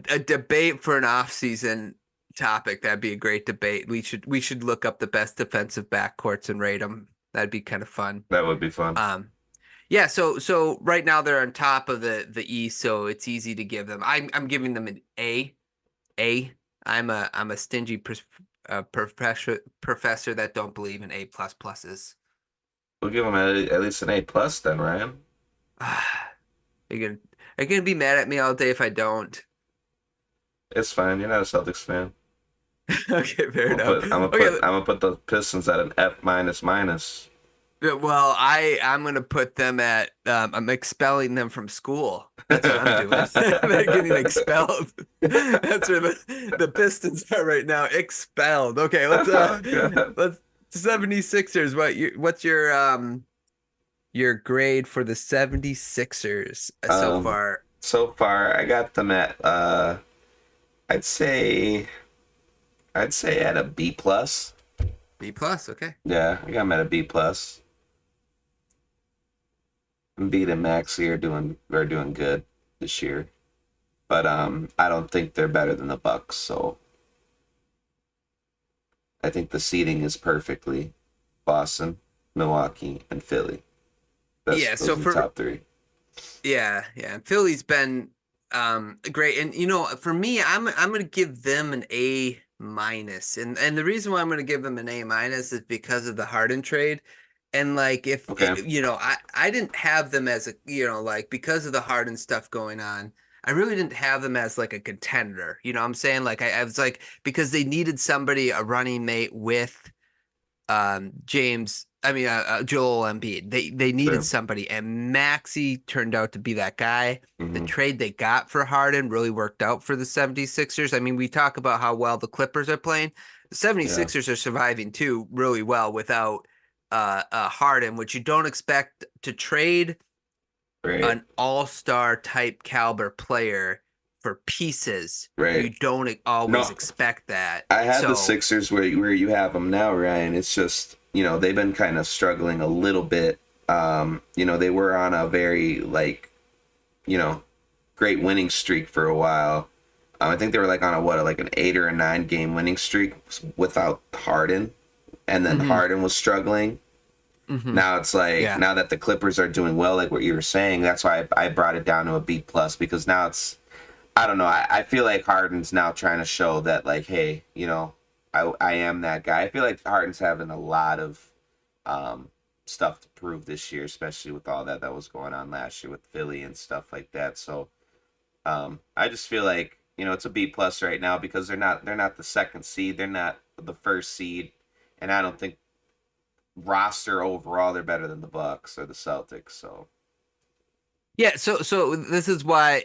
a debate for an off-season topic, that'd be a great debate. We should look up the best defensive backcourts and rate them. That'd be kind of fun. That would be fun. Um, Yeah, so right now they're on top of the East, so it's easy to give them. I'm giving them an A. A. I'm a stingy professor that don't believe in A plus pluses. We'll give them at least an A plus then, Ryan. You're gonna are you gonna be mad at me all day if I don't? It's fine. You're not a Celtics fan. Okay, fair enough. I'm Okay, gonna put the Pistons at an F minus minus. well, I'm gonna put them at I'm expelling them from school. That's what I'm doing. They're getting expelled. That's where the Pistons are right now, expelled. Okay, Oh god. let's 76ers. What's your grade for the 76ers so Um, far? so far I got them at I'd say I'd say at a B plus. B plus, okay. Yeah, I got them at a B plus. Embiid and Maxey are doing good this year, but I don't think they're better than the Bucks. So I think the seeding is perfectly Boston, Milwaukee, and Philly. Yeah, so Those are the for top three. yeah. Philly's been great. And for me, I'm gonna give them an A minus. And the reason why I'm gonna give them an A minus is because of the Harden trade. And like if Okay. I didn't have them as a like because of the Harden stuff going on, I really didn't have them as like a contender. You know what I'm saying? Like I was like because they needed somebody, a running mate with Joel Embiid. They needed Sure. somebody, and Maxey turned out to be that guy. The Hmm. trade they got for Harden really worked out for the 76ers. I mean, we talk about how well the Clippers are playing. The Yeah. 76ers are surviving too really well without Harden, which you don't expect to trade Right. an all-star type caliber player for pieces. You Right. don't always No, expect that. I had the So, Sixers where you have them now, Ryan. It's just they've been kind of struggling a little bit. They were on a very you know great winning streak for a while. I think they were like on like an 8 or 9 game winning streak without Harden, and then mhm, Harden was struggling. mhm. Now it's like Yeah. now that the Clippers are doing well, like what you were saying, that's why I brought it down to a B plus because now it's I don't know. I feel like Harden's now trying to show that like, hey, I am that guy. I feel like Harden's having a lot of um, stuff to prove this year, especially with all that was going on last year with Philly and stuff like that. So I just feel like it's a B plus right now because they're not the second seed, they're not the first seed, and I don't think roster overall they're better than the Bucks or the Celtics. So Yeah, so this is why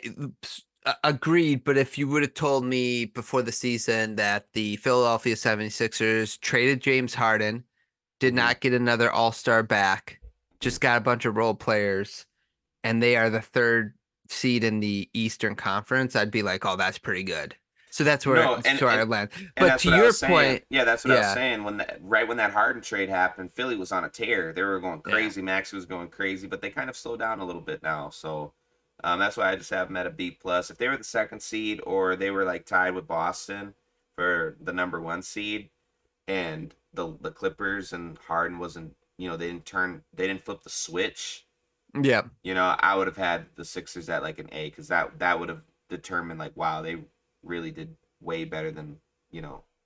agreed, but if you would have told me before the season that the Philadelphia 76ers traded James Harden, did mhm. not get another all-star back, just got a bunch of role players, and they are the third seed in the Eastern Conference, I'd be like, "Oh, that's pretty good." So that's where No, and I and land. and But that's to what I your was saying. point, Yeah, that's what I was yeah, saying when that Harden trade happened, Philly was on a tear. They were going yeah. crazy. Max was going crazy, but they kind of slowed down a little bit now. So that's why I just have them at a B plus. If they were the second seed or they were like tied with Boston for the number one seed, and the Clippers and Harden wasn't, they didn't flip the switch. Yeah. I would have had the Sixers at like an A because that would have determined like, wow, they really did way better than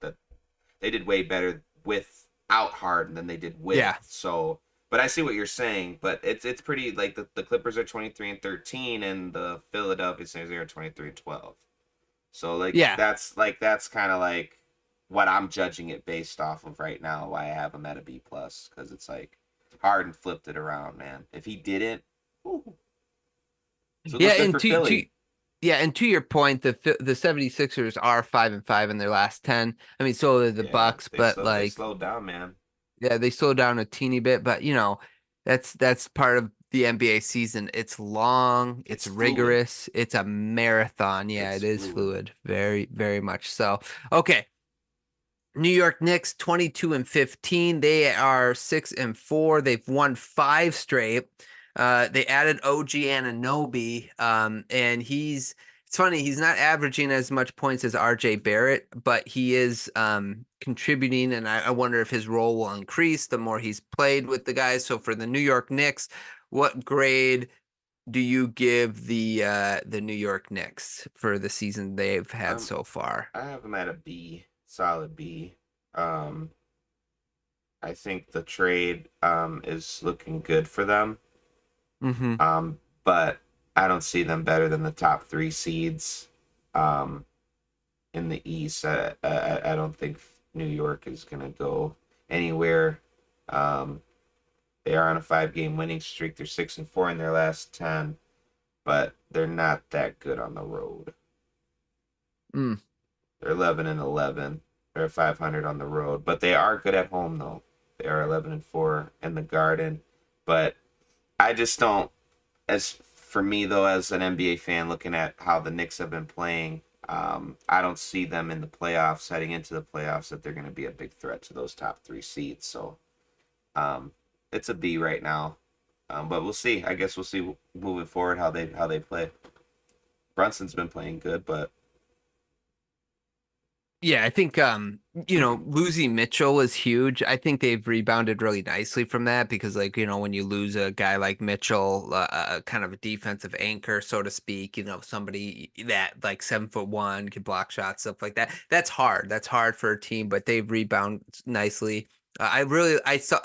that they did way better without Harden than they did with. Yeah. So, but I see what you're saying. But it's pretty like the Clippers are 23-13 and the Philadelphia 76ers are 23-12. So Yeah. that's kind of like what I'm judging it based off of right now. Why I have them at a B plus because it's like Harden flipped it around, man. If he didn't, whew, this would Yeah, look good and for Philly. to your point, the 76ers are 5-5 in their last 10. I mean, so are the Yeah, Bucks, but they like slowed down, man. yeah, they slowed down a teeny bit, but that's part of the NBA season. It's long, It's it's fluid. rigorous, it's a marathon. Yeah, It's it is fluid. fluid. Very, very much so. Okay. New York Knicks 22-15. They are 6-4. They've won five straight. They added OG Anunoby, and it's funny, he's not averaging as much points as RJ Barrett, but he is contributing, and I wonder if his role will increase the more he's played with the guys. So for the New York Knicks, what grade do you give the New York Knicks for the season they've had Um, so far? I have them at a B, solid B. Um, I think the trade is looking good for them. Mm-hmm. But I don't see them better than the top three seeds. Um, in the East. I don't think New York is gonna go anywhere. Um, they are on a 5 game winning streak. They're 6-4 in their last 10, but they're not that good on the road. Mm. They're 11-11. They're 500 on the road, but they are good at home though. They are 11-4 in the Garden, but I just don't. As for me though, as an NBA fan, looking at how the Knicks have been playing, I don't see them in the playoffs, heading into the playoffs, that they're going to be a big threat to those top 3 seeds. So um, it's a B right now, but we'll see. I guess we'll see moving forward how they play. Brunson's been playing good, but Yeah, I think losing Mitchell is huge. I think they've rebounded really nicely from that because when you lose a guy like Mitchell, kind of a defensive anchor, so to speak, somebody that like 7'1" can block shots, stuff like that. That's hard. That's hard for a team, but they've rebounded nicely. I saw,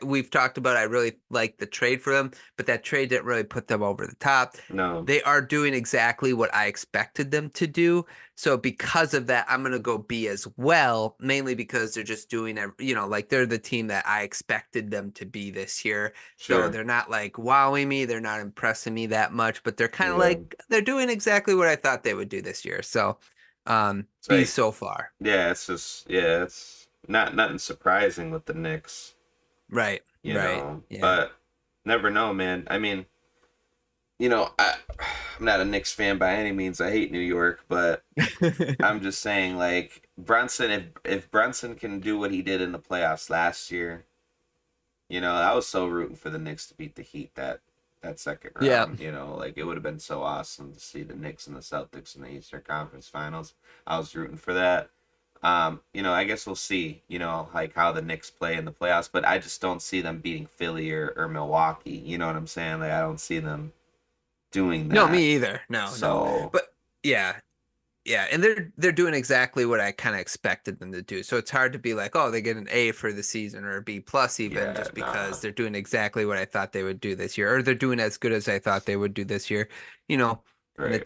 we've talked about, I really like the trade for them, but that trade didn't really put them over the top. no, They are doing exactly what I expected them to do. So because of that, I'm gonna go B as well, mainly because they're just doing, like they're the team that I expected them to be this year. So sure, they're not like wowing me, they're not impressing me that much, but they're kind of yeah. like they're doing exactly what I thought they would do this year. So It's B like, so far. yeah, it's just, yeah, it's not nothing surprising with the Knicks, Right, right. Yeah. but never know, man. I mean, I'm not a Knicks fan by any means. I hate New York, but I'm just saying, like Brunson, if Brunson can do what he did in the playoffs last year, I was so rooting for the Knicks to beat the Heat that second Yeah. round. Like it would have been so awesome to see the Knicks and the Celtics in the Eastern Conference Finals. I was rooting for that. I guess we'll see, like how the Knicks play in the playoffs, but I just don't see them beating Philly or Milwaukee. You know what I'm saying? Like I don't see them doing No, that. me either. No, no. So But yeah, yeah, and they're doing exactly what I kind of expected them to do. So it's hard to be like, oh, they get an A for the season or a B plus even yeah, just nah, because they're doing exactly what I thought they would do this year, or they're doing as good as I thought they would do this year, you know, in the right.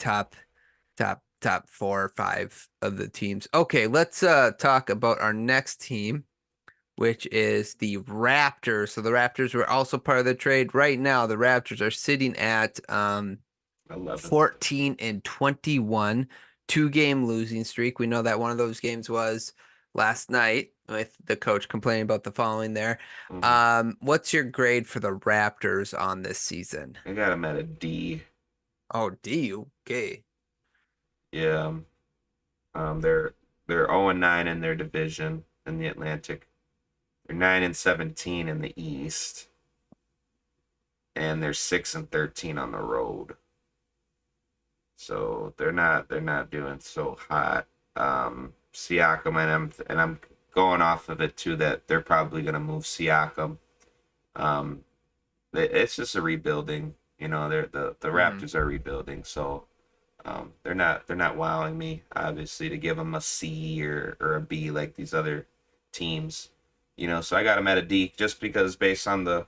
top 4 or 5 of the teams. Okay, let's talk about our next team, which is the Raptors. So the Raptors were also part of the trade. Right now, the Raptors are sitting at 11th. 14 and 21, 2 game losing streak. We know that one of those games was last night with the coach complaining about the following there. Mm-hmm. What's your grade for the Raptors on this season? I got him at a D. Oh, D. Okay. Yeah. They're 0-9 in their division in the Atlantic. They're 9-17 in the East, and they're 6-13 on the road. So they're not doing so hot. Siakam, and I'm going off of it too that they're probably gonna move Siakam. Um, it's just a rebuilding. The Mhm. Raptors are rebuilding, so they're not wowing me. Obviously, to give them a C or a B like these other teams. So I got them at a D just because based on the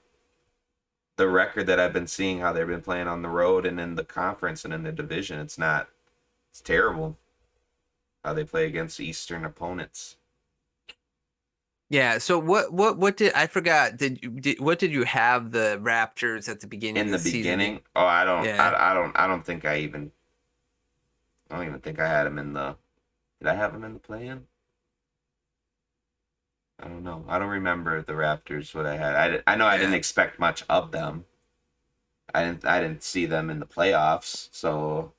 record that I've been seeing, how they've been playing on the road and in the conference and in the division. It's terrible how they play against Eastern opponents. Yeah, so what did I forgot? What did you have the Raptors at the beginning of In the the season being? beginning, oh, Yeah. I don't think I don't even think I had them in the. Did I have them in the play-in? I don't know. I don't remember the Raptors what I had. I know I didn't Yeah. expect much of them. I didn't see them in the playoffs, so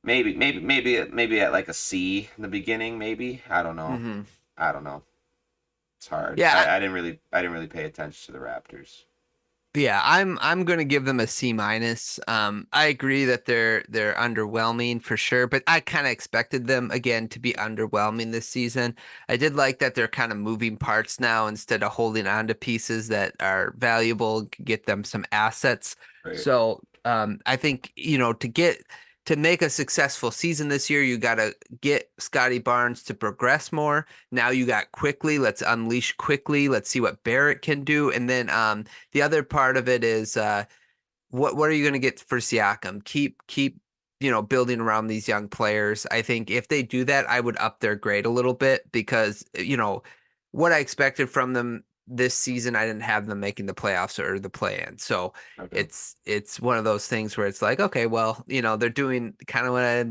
maybe at like a C in the beginning. Maybe I don't know. Hmm. I don't know. It's hard. Yeah, I didn't really pay attention to the Raptors. yeah, I'm gonna give them a C minus. I agree that they're underwhelming for sure, but I kind of expected them again to be underwhelming this season. I did like that they're kind of moving parts now instead of holding on to pieces that are valuable, get them some assets. Right. So I think to make a successful season this year, you got to get Scotty Barnes to progress more. Now you got quickly. Let's unleash quickly. Let's see what Barrett can do, and then the other part of it is what are you going to get for Siakam? Keep building around these young players. I think if they do that, I would up their grade a little bit because, what I expected from them this season, I didn't have them making the playoffs or the play-in. So Okay. it's one of those things where it's like, okay, well, they're doing kind of what I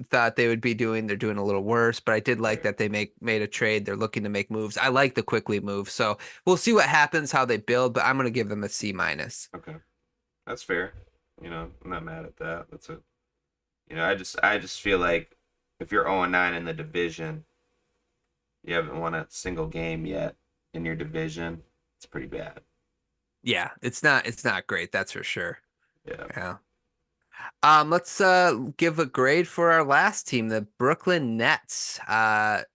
thought they would be doing. They're doing a little worse, but I did like Right. that they made a trade. They're looking to make moves. I like the quickly move. So we'll see what happens, how they build, but I'm gonna give them a C minus. Okay. That's fair. I'm not mad at that. I just feel like if you're 0-9 in the division, you haven't won a single game yet in your division, it's pretty bad. Yeah, it's not great, that's for sure. Yeah. Yeah. Let's give a grade for our last team, the Brooklyn Nets.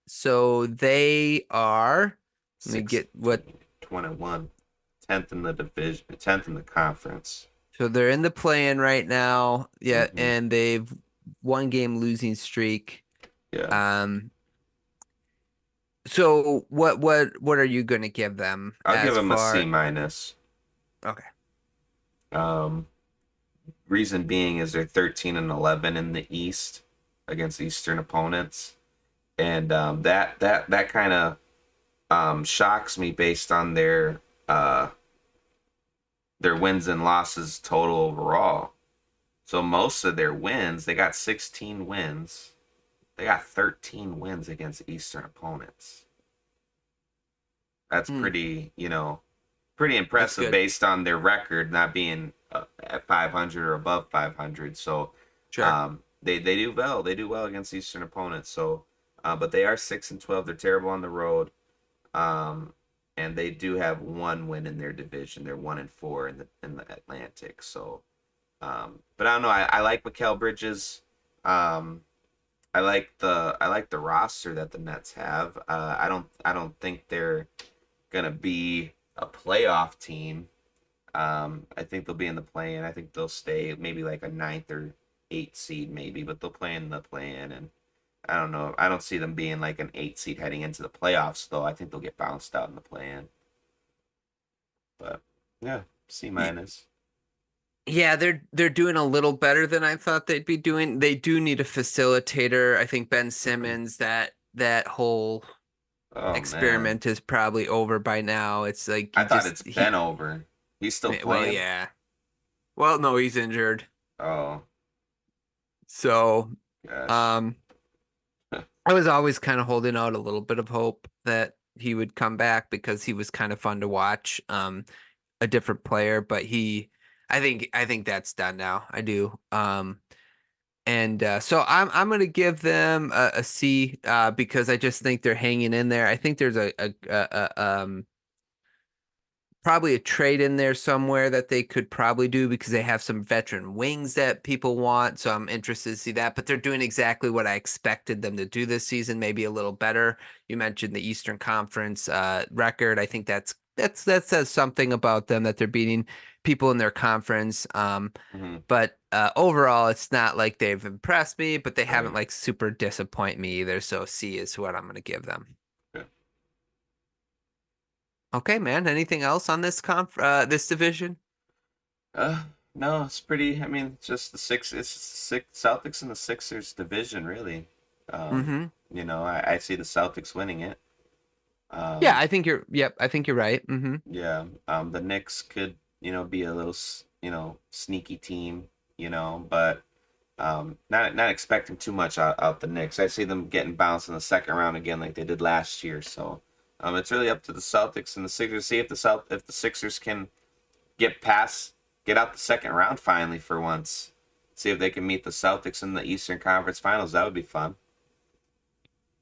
So they are, let me get what 16, 21, 10th in the division, 10th in the conference. so they're in the play-in right now. Yeah, Hmm. and they've one game losing streak. Yeah. Um, so what are you gonna give them I'll give as them a C far? minus. Okay. Um, Reason being is they're 13 and 11 in the East against Eastern opponents, and that kind of shocks me based on their wins and losses total overall. So most of their wins, they got 16 wins. They got 13 wins against Eastern opponents. That's Hmm, pretty that's impressive good. based on their record not being at 500 or above 500. So Sure. they do well. They do well against Eastern opponents. So, but they are 6-12. They're terrible on the road. Um, and they do have one win in their division. They're 1-4 in the Atlantic. So, but I don't know. I like Mikal Bridges. Um, I like the roster that the Nets have. I don't think they're gonna be a playoff team. I think they'll be in the play-in. I think they'll stay maybe like a ninth or eighth seed maybe, but they'll play in the play-in. And I don't know. I don't see them being like an eight seed heading into the playoffs though. I think they'll get bounced out in the play-in. But yeah, C minus. Yeah, they're doing a little better than I thought they'd be doing. They do need a facilitator. I think Ben Simmons, that whole Oh man, experiment is probably over by now. It's like I thought it's been over. He's still well, playing. yeah. Well, no, he's injured. Oh So, gosh. um, I was always kind of holding out a little bit of hope that he would come back because he was kind of fun to watch. A different player, but I think that's done now. I do. And so I'm gonna give them a C because I just think they're hanging in there. I think there's probably a trade in there somewhere that they could probably do because they have some veteran wings that people want. So I'm interested to see that. But they're doing exactly what I expected them to do this season, maybe a little better. You mentioned the Eastern Conference record. I think that says something about them that they're beating people in their conference. Hmm. But overall, it's not like they've impressed me, but they haven't Right. like super disappoint me either. So C is what I'm going to give them. Yeah. Okay, man. Anything else on this division? Uh, no, it's pretty. I mean, it's just the six. It's the six Celtics and the Sixers division, really. Um, Mm-hmm. I see the Celtics winning it. Yeah, Um, yep, I think you're right. Mm-hmm. yeah. The Knicks could, be a little, sneaky team, but not expecting too much out the Knicks. I see them getting bounced in the second round again, like they did last year. So, it's really up to the Celtics and the Sixers. See if the Sixers can get past, get out the second round finally for once. See if they can meet the Celtics in the Eastern Conference Finals. That would be fun,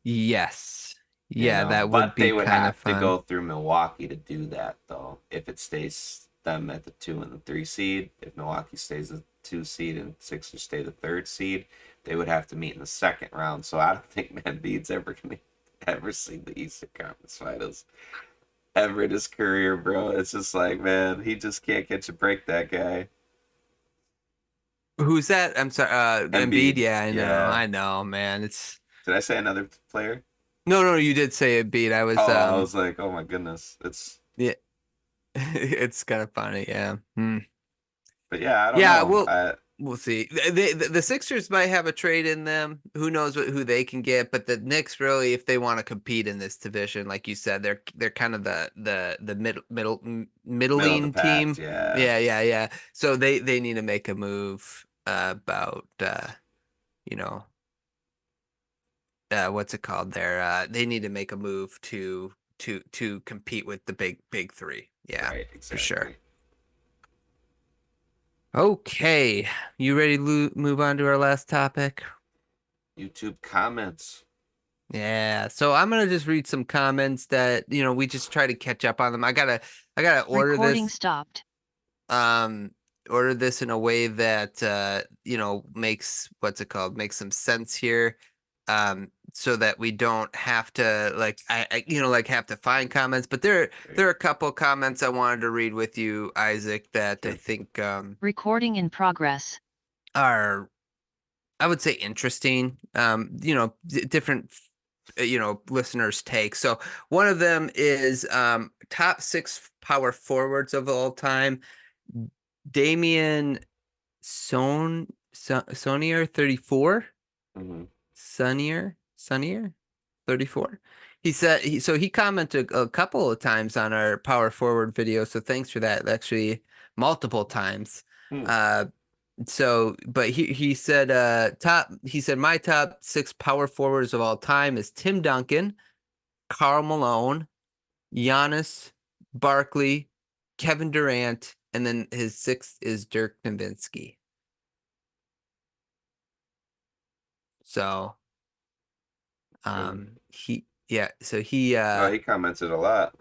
Yes. Yeah, that would But they be would kind of have to fun. go through Milwaukee to do that, though. If it stays them at the 2 and the 3 seed, if Milwaukee stays the 2 seed and Sixers stay the 3rd seed, they would have to meet in the second round. So I don't think Embiid's ever gonna ever see the Eastern Conference Finals ever in his career, bro. It's just like, man, he just can't catch a break. That guy, Who's that? I'm sorry, Embiid. Embiid. Yeah, I know. Yeah. I know, man. It's Did I say another player? no, you did say Embiid. I was Oh, I was like, oh my goodness. yeah, it's kind of funny. Yeah. Hmm. But yeah, I don't Yeah, know. well, we'll see. The Sixers might have a trade in them. Who knows who they can get? But the Knicks really, if they want to compete in this division, like you said, they're kind of the Middle of the middling pack, team. yeah. Yeah. So they need to make a move about you know what's it called there? They need to make a move to compete with the big three. Yeah, Right, for sure. exactly. Okay, you ready to move on to our last topic? YouTube comments. Yeah, so I'm gonna just read some comments that we just try to catch up on them. I gotta Recording stopped. um order this in a way that makes what's it called makes some sense here, so that we don't have to like like have to find comments. But Right. there are a couple comments I wanted to read with you, Isaac, that I Sure. think Recording in progress. are, I would say, interesting. Different, listeners' take. So one of them is top six power forwards of all time. Damian Sonier, 34. Hmm. Sunnier, 34. He said he commented a couple of times on our power forward video. So thanks for that. Actually, multiple times. Hmm. Uh, but he said my top six power forwards of all time is Tim Duncan, Karl Malone, Giannis, Barkley, Kevin Durant, and then his sixth is Dirk Nowitzki. So Good. Oh, he he commented a lot.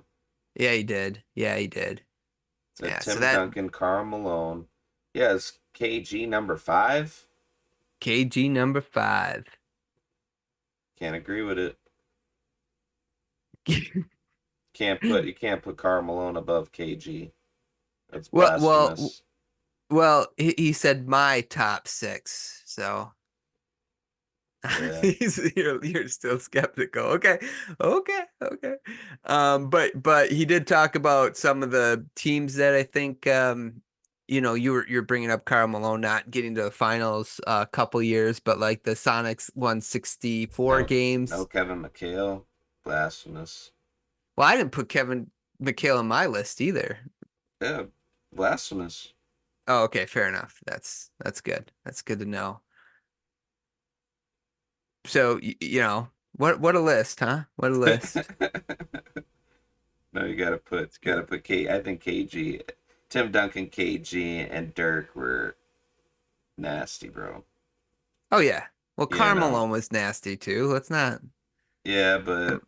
yeah, he did. Yeah, he did. Said Yeah, so Tim that Duncan, Karl Malone. Yes, KG number 5. KG number 5. Can't agree with it. You can't put Karl Malone above KG. That's Well, well, blasphemous. well, he said my top six, so Yeah. you're still skeptical. Okay. But he did talk about some of the teams that I think you're bringing up Karl Malone not getting to the finals a couple years, but like the Sonics won 64 No, no games. Kevin McHale. Blasphemous. Well, I didn't put Kevin McHale on my list either. Yeah, blasphemous. Oh, okay, fair enough. That's good. That's good to know. So what a list, huh? What a list. No, you gotta put It's gotta good. put K. I think KG, Tim Duncan, KG, and Dirk were nasty, bro. Oh yeah. Well, Yeah, Karl no. Malone was nasty too. Let's not. Yeah, but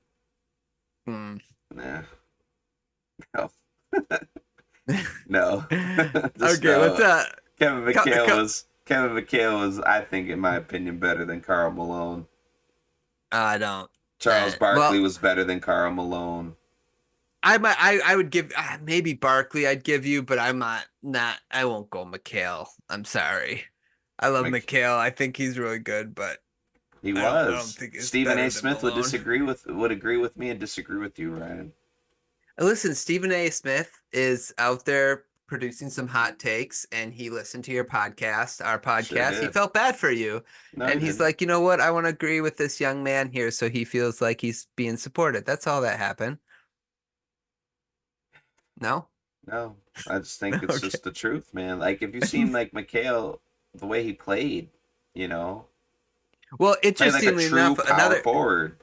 Hmm. nah, no, no, just Okay, let's no. Kevin McHale was, I think, in my opinion, better than Karl Malone. I don't. Charles Barkley Well, was better than Karl Malone. I would give maybe Barkley I'd give you, but I'm not I won't go McHale. I'm sorry. I love Mc, McHale. I think he's really good, but he I don't was. think it's Stephen A. better than Smith would Malone. agree with me and disagree with you, Ryan. Listen, Stephen A. Smith is out there producing some hot takes, and he listened to our Sure podcast. He did. felt bad for you. No, he And he's didn't. like, you know what? I want to agree with this young man here so he feels like he's being supported. That's all that happened. No? No, I just think it's Okay. just the truth, man. Like if you seen like McHale, the way he played, you know, Well, played like a interestingly true enough, power forward.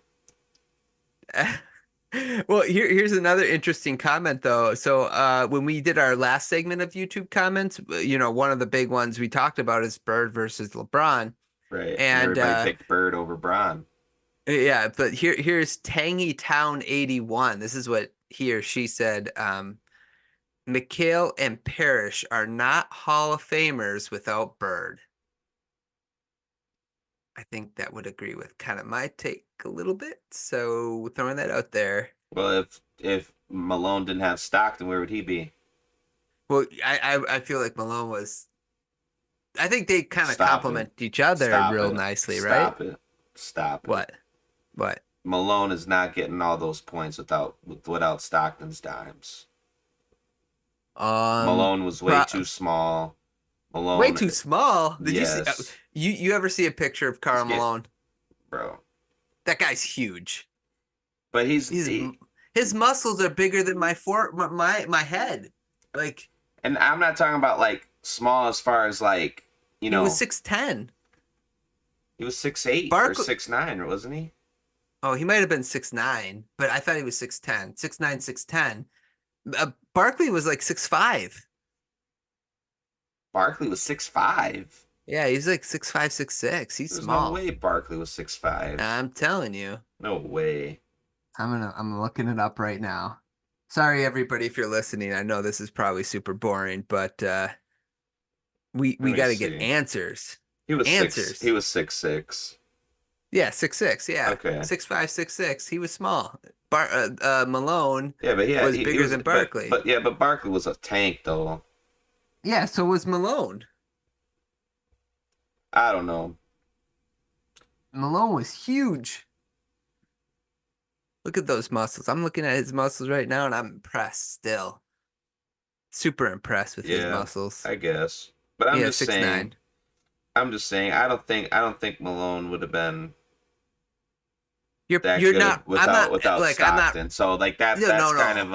well, here's another interesting comment though. So, when we did our last segment of YouTube comments, one of the big ones we talked about is Bird versus LeBron. Right. And And everybody picked Bird over Braun. yeah, but here's Tangy Town 81. This is what he or she said. McHale and Parrish are not Hall of Famers without Bird. I think that would agree with kind of my take a little bit. So throwing that out there. Well, if Malone didn't have Stockton, where would he be? Well, I feel like Malone was. I think they kind of Stop it. complement each other Stop real it. nicely, right? Stop it. Stop it. What? What? Malone is not getting all those points without Stockton's dimes. Um, Malone was way pro too small. Way Malone, too small. Did you see? yes. You ever see a picture of He's Karl get, Malone? bro. That guy's huge. But He's his muscles are bigger than my head. Like and I'm not talking about like small as far as like, you he was know, 6'10". he was 6'8" or Barkley. 6'9", wasn't he? Oh, he might have been 6'9", but I thought he was 6'10". 6'9", 6'10". Barkley was like 6'5". Barkley was 6'5". Yeah, he's like 6'5", 6'6". He's There's no small. way Barkley was 6'5". I'm telling you. No way. I'm looking it up right now. Sorry everybody if you're listening. I know this is probably super boring, but Let we me got to get see. answers. He was six. He Answers. was 6'6". Yeah, 6'6". Yeah, Okay. 6'5", 6'6". He was small. Malone Yeah, but yeah, was he bigger was, than Barkley. but Barkley was a tank though. Yeah, so was Malone. I don't know. Malone was huge. Look at those muscles. I'm looking at his muscles right now, and I'm impressed still. Super impressed with his Yeah, muscles. I guess. But I'm Yeah, just six saying. nine. I'm just saying. I don't think Malone would have been that You're good not. I'm not without like I'm not. Stockton. So like No, that's no, kind no.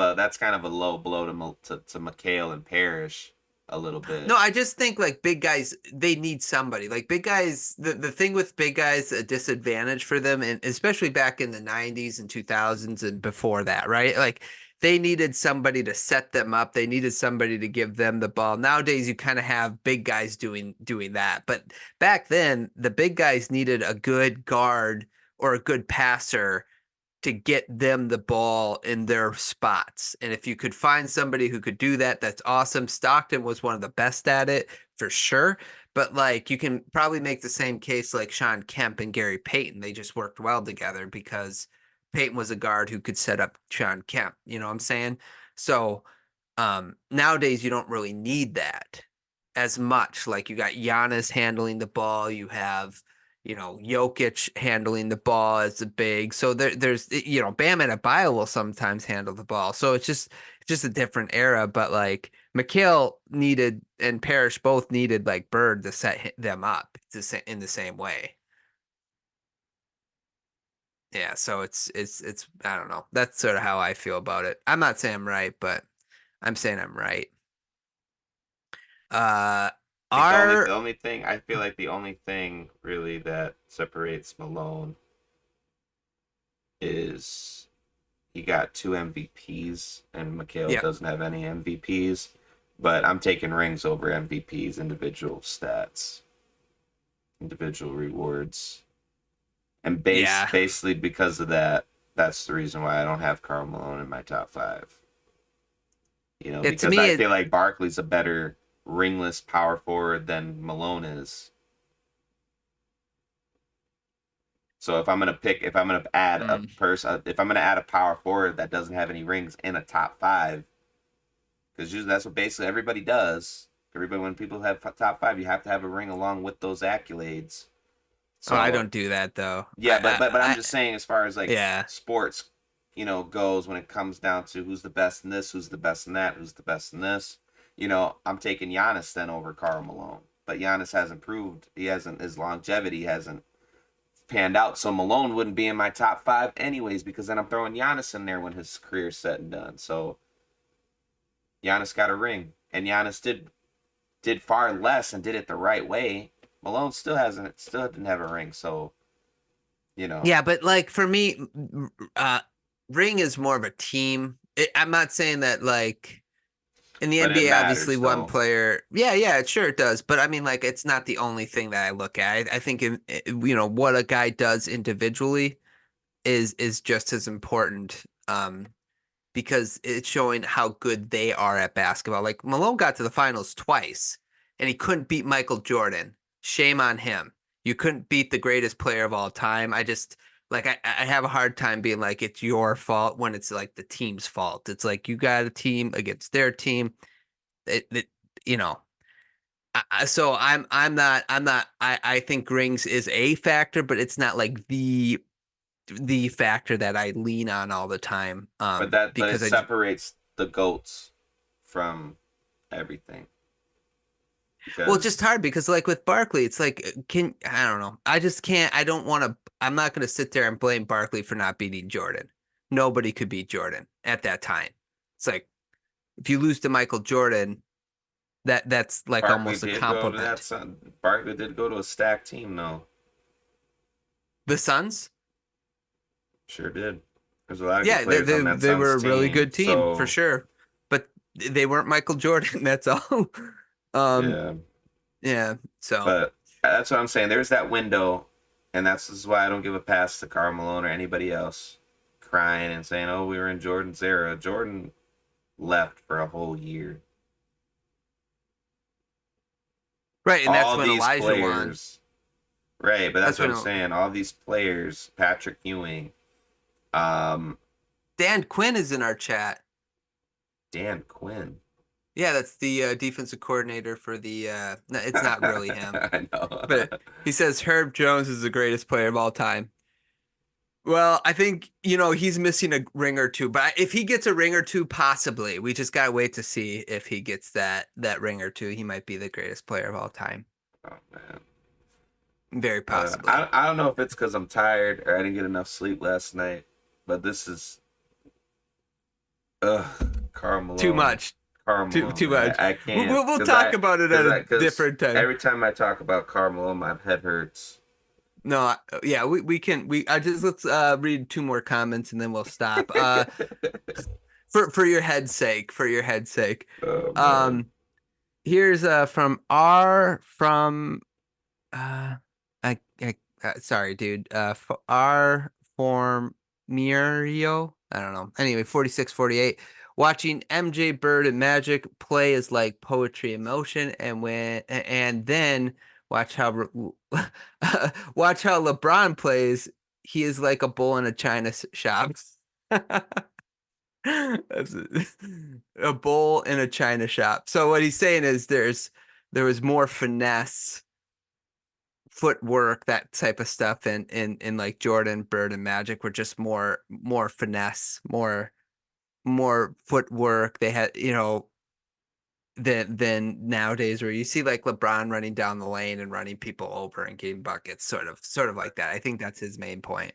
of a low blow to McHale and Parrish a little No, bit. I just think like big guys, they need somebody. Like big guys, the thing with big guys, a disadvantage for them, and especially back in the 90s and 2000s and before that, right? Like they needed somebody to set them up. They needed somebody to give them the ball. Nowadays, you kind of have big guys doing that. But back then, the big guys needed a good guard or a good passer to get them the ball in their spots. And if you could find somebody who could do that, that's awesome. Stockton was one of the best at it for sure. But like you can probably make the same case like Sean Kemp and Gary Payton. They just worked well together because Payton was a guard who could set up Sean Kemp. You know what I'm saying? So nowadays you don't really need that as much. Like you got Giannis handling the ball, you have Jokic handling the ball as a big. So there's Bam Adebayo will sometimes handle the ball. So it's just a different era. But like McHale needed and Parrish both needed like Bird to set them up in the same way. Yeah, so it's I don't know. That's sort of how I feel about it. I'm not saying I'm right, but I'm saying I'm right. Uh, I think the our only thing I feel like the only thing really that separates Malone is he got 2 MVPs and McHale Yep. doesn't have any MVPs. But I'm taking rings over MVPs, individual stats, individual rewards. And Yeah. basically because of that, that's the reason why I don't have Karl Malone in my top 5. To Because me I it feel like Barkley's a better ringless power forward than Malone is. So if I'm gonna add a mm, person, if I'm gonna add a power forward that doesn't have any rings in a top 5, because usually that's what basically everybody does. Everybody, when people have top 5, you have to have a ring along with those accolades. oh, I So don't do that though. yeah, but I'm I just saying, as far as like yeah. sports, goes, when it comes down to who's the best in this, who's the best in that, who's the best in this, I'm taking Giannis then over Karl Malone. But Giannis hasn't proved, his longevity hasn't panned out. So Malone wouldn't be in my top 5 anyways, because then I'm throwing Giannis in there when his career's said and done. So Giannis got a ring, and Giannis did far less and did it the right way. Malone still didn't have a ring. So Yeah, but like for me, uh, ring is more of a team. I'm not saying that like in the but it NBA, obviously matters one though. player. Yeah, yeah, sure it does. But I mean, like it's not the only thing that I look at. I think what a guy does individually is just as important. Because it's showing how good they are at basketball. Like Malone got to the finals twice and he couldn't beat Michael Jordan. Shame on him. You couldn't beat the greatest player of all time. I just like I have a hard time being like it's your fault when it's like the team's fault. It's like you got a team against their team. It you know. So I'm not I think rings is a factor, but it's not like the factor that I lean on all the time. But it Because separates the goats from everything. Well, it's just because hard because like with Barkley, it's like I don't know. I just can't. I don't want to. I'm not going to sit there and blame Barkley for not beating Jordan. Nobody could beat Jordan at that time. It's like if you lose to Michael Jordan, that's like Barkley almost a did go to that. compliment. Barkley did go to a stacked team, though. The Suns, Sure did. There's a lot of good yeah, they players they, on that they were Suns a really team. good team for So sure, but they weren't Michael Jordan. That's all. Um, yeah, yeah. So but that's what I'm saying. There's that window, and this is why I don't give a pass to Karl Malone or anybody else crying and saying, "Oh, we were in Jordan's era." Jordan left for a whole year. right, and that's All when these Elijah won. players, right? But that's That's what when I'm saying. All these players, Patrick Ewing, um, Dan Quinn is in our chat. Dan Quinn. Yeah, that's the defensive coordinator for the. No, it's not really him, I know. but he says Herb Jones is the greatest player of all time. Well, I think he's missing a ring or two, but if he gets a ring or two, possibly. We just gotta wait to see if he gets that ring or two. He might be the greatest player of all time, Oh man. very possibly. I don't know if it's because I'm tired or I didn't get enough sleep last night, but this is Karl Too Malone. much, Karl too Malone. much. I We'll, can't we'll we'll talk about it at a because different time. every time I talk about Karl Malone, my head hurts. No, yeah, we can I just let's read two more comments and then we'll stop. For your head's sake, for your head's sake. Oh man. Um, here's from R from uh I sorry, dude. R for Mirio. I don't know. Anyway, 46-48. Watching MJ Bird and Magic play is like poetry in motion, and then watch how watch how LeBron plays. He is like a bull in a china shop. That's a bull in a china shop. So what he's saying is there was more finesse, footwork, that type of stuff in like Jordan, Bird, and Magic were just more finesse, more footwork. They had, than nowadays where you see like LeBron running down the lane and running people over and getting buckets, sort of like that. I think that's his main point,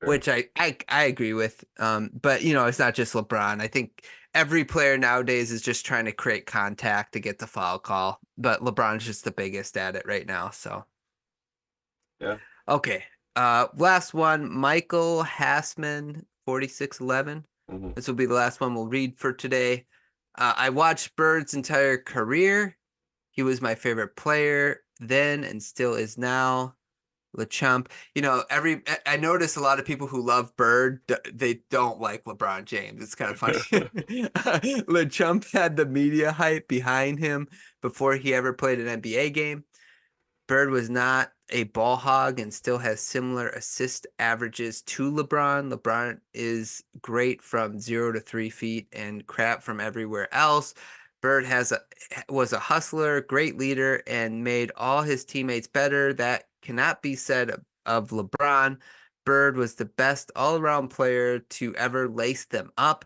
Sure. which I agree with. But it's not just LeBron. I think every player nowadays is just trying to create contact to get the foul call, but LeBron's just the biggest at it right now. So Yeah. okay, last one, Michael Hassman, 4611. Hmm. This will be the last one we'll read for today. I watched Bird's entire career. He was my favorite player then and still is now. LeChump, I notice a lot of people who love Bird, they don't like LeBron James. It's kind of funny. LeChump had the media hype behind him before he ever played an NBA game. Bird was not a ball hog and still has similar assist averages to LeBron. LeBron is great from 0 to 3 feet and crap from everywhere else. Bird was a hustler, great leader, and made all his teammates better. That cannot be said of LeBron. Bird was the best all-around player to ever lace them up.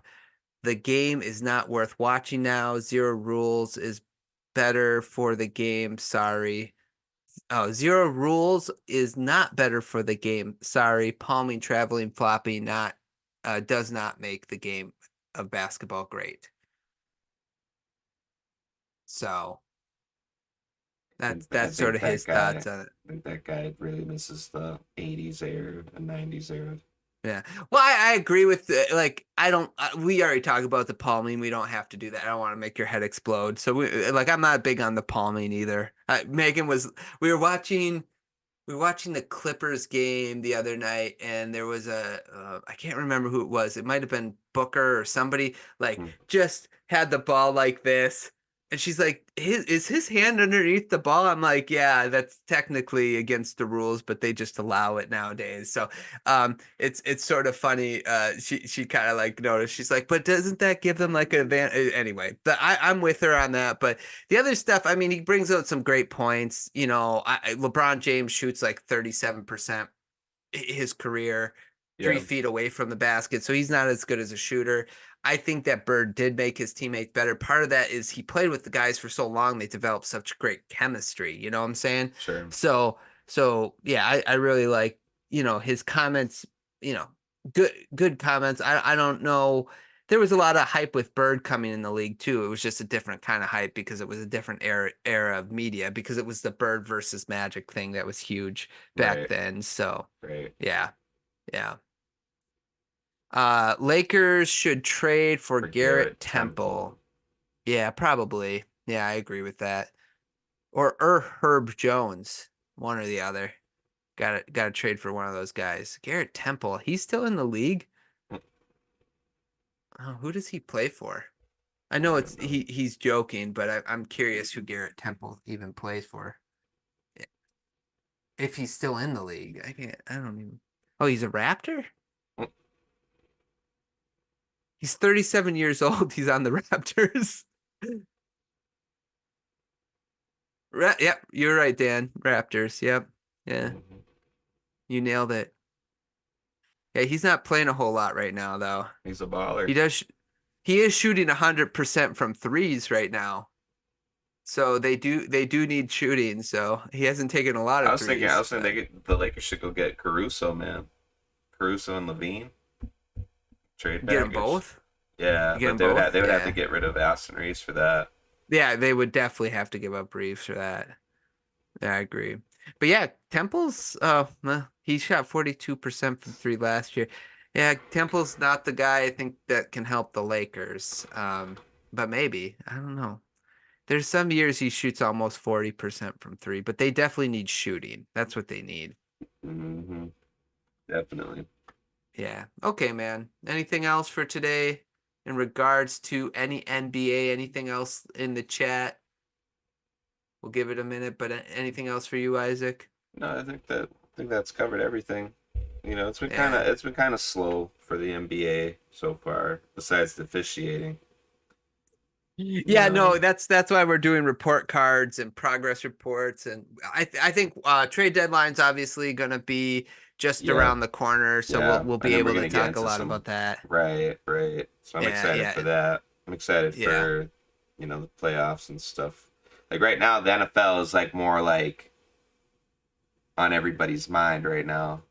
The game is not worth watching now. Zero rules is better for the game. Sorry. Oh, zero rules is not better for the game. Sorry, palming, traveling, flopping not does not make the game of basketball great. So I that's sort think of his thoughts on it. I think that guy really misses the '80s era, the '90s era. Yeah. Well, I agree with like I don't we already talked about the palming. We don't have to do that. I don't want to make your head explode. So I'm not big on the palming either. Megan was we were watching the Clippers game the other night, and there was I can't remember who it was. It might have been Booker or somebody, like Hmm. just had the ball like this. And she's like, is his hand underneath the ball? I'm like, yeah, that's technically against the rules, but they just allow it nowadays. So it's sort of funny. She kind of like noticed. She's like, but doesn't that give them like an advantage? Anyway, I'm with her on that. But the other stuff, I mean, he brings out some great points. LeBron James shoots like 37% his career. 3 Yeah. feet away from the basket, so he's not as good as a shooter. I think that Bird did make his teammates better. Part of that is he played with the guys for so long; they developed such great chemistry. You know what I'm saying? Sure. So yeah, I really like his comments. Good comments. I don't know. There was a lot of hype with Bird coming in the league too. It was just a different kind of hype because it was a different era of media because it was the Bird versus Magic thing that was huge back Right. then. So Right. yeah, yeah. Lakers should trade for For Garrett Garrett Temple. Temple. Yeah, probably. Yeah, I agree with that. Or Herb Jones, one or the other. Got to trade for one of those guys. Garrett Temple, he's still in the league. Mm, Oh, who does he play for? I I know don't know. he's joking, but I'm curious who Garrett Temple even plays for. If he's still in the league, I don't even. Oh, he's a Raptor? Mm, He's 37 years old. He's on the Raptors. Yep, you're right, Dan. Raptors. Yep. Yeah, mhm. you nailed it. Yeah, he's not playing a whole lot right now, though. He's a baller. He does. He is shooting 100% from threes right now. So they do need shooting. So he hasn't taken a lot I of was thinking, I threes, was thinking but the Lakers should go get Caruso, man. Caruso and Levine trade get them package. both. Yeah, Get but them both. they would have to Yeah, get rid of Aston Reeves for that. yeah. They would definitely have to give up Reeves for that. Yeah, I agree. But yeah, Temple's well, he shot 42% from three last year. Yeah, Temple's not the guy I think that can help the Lakers. But maybe. I don't know. There's some years he shoots almost 40% from three, but they definitely need shooting. That's what they need. Hmm. Definitely. Yeah. Okay, man. Anything else for today in regards to any NBA? Anything else in the chat? We'll give it a minute, but anything else for you, Isaac? No, I think that's covered everything. You know, Yeah. it's been kind of slow for the NBA so far, besides the officiating. You Yeah, no, know, that's why we're doing report cards and progress reports, and I think trade deadline's obviously gonna be just yeah, around the corner, so we'll yeah. we'll And be then we're able to gonna get talk a into lot some about that. right, right. So I'm Yeah, excited for yeah, that. I'm excited yeah, for, you know, the playoffs and stuff. Like right now, the NFL is like more like on everybody's mind right now.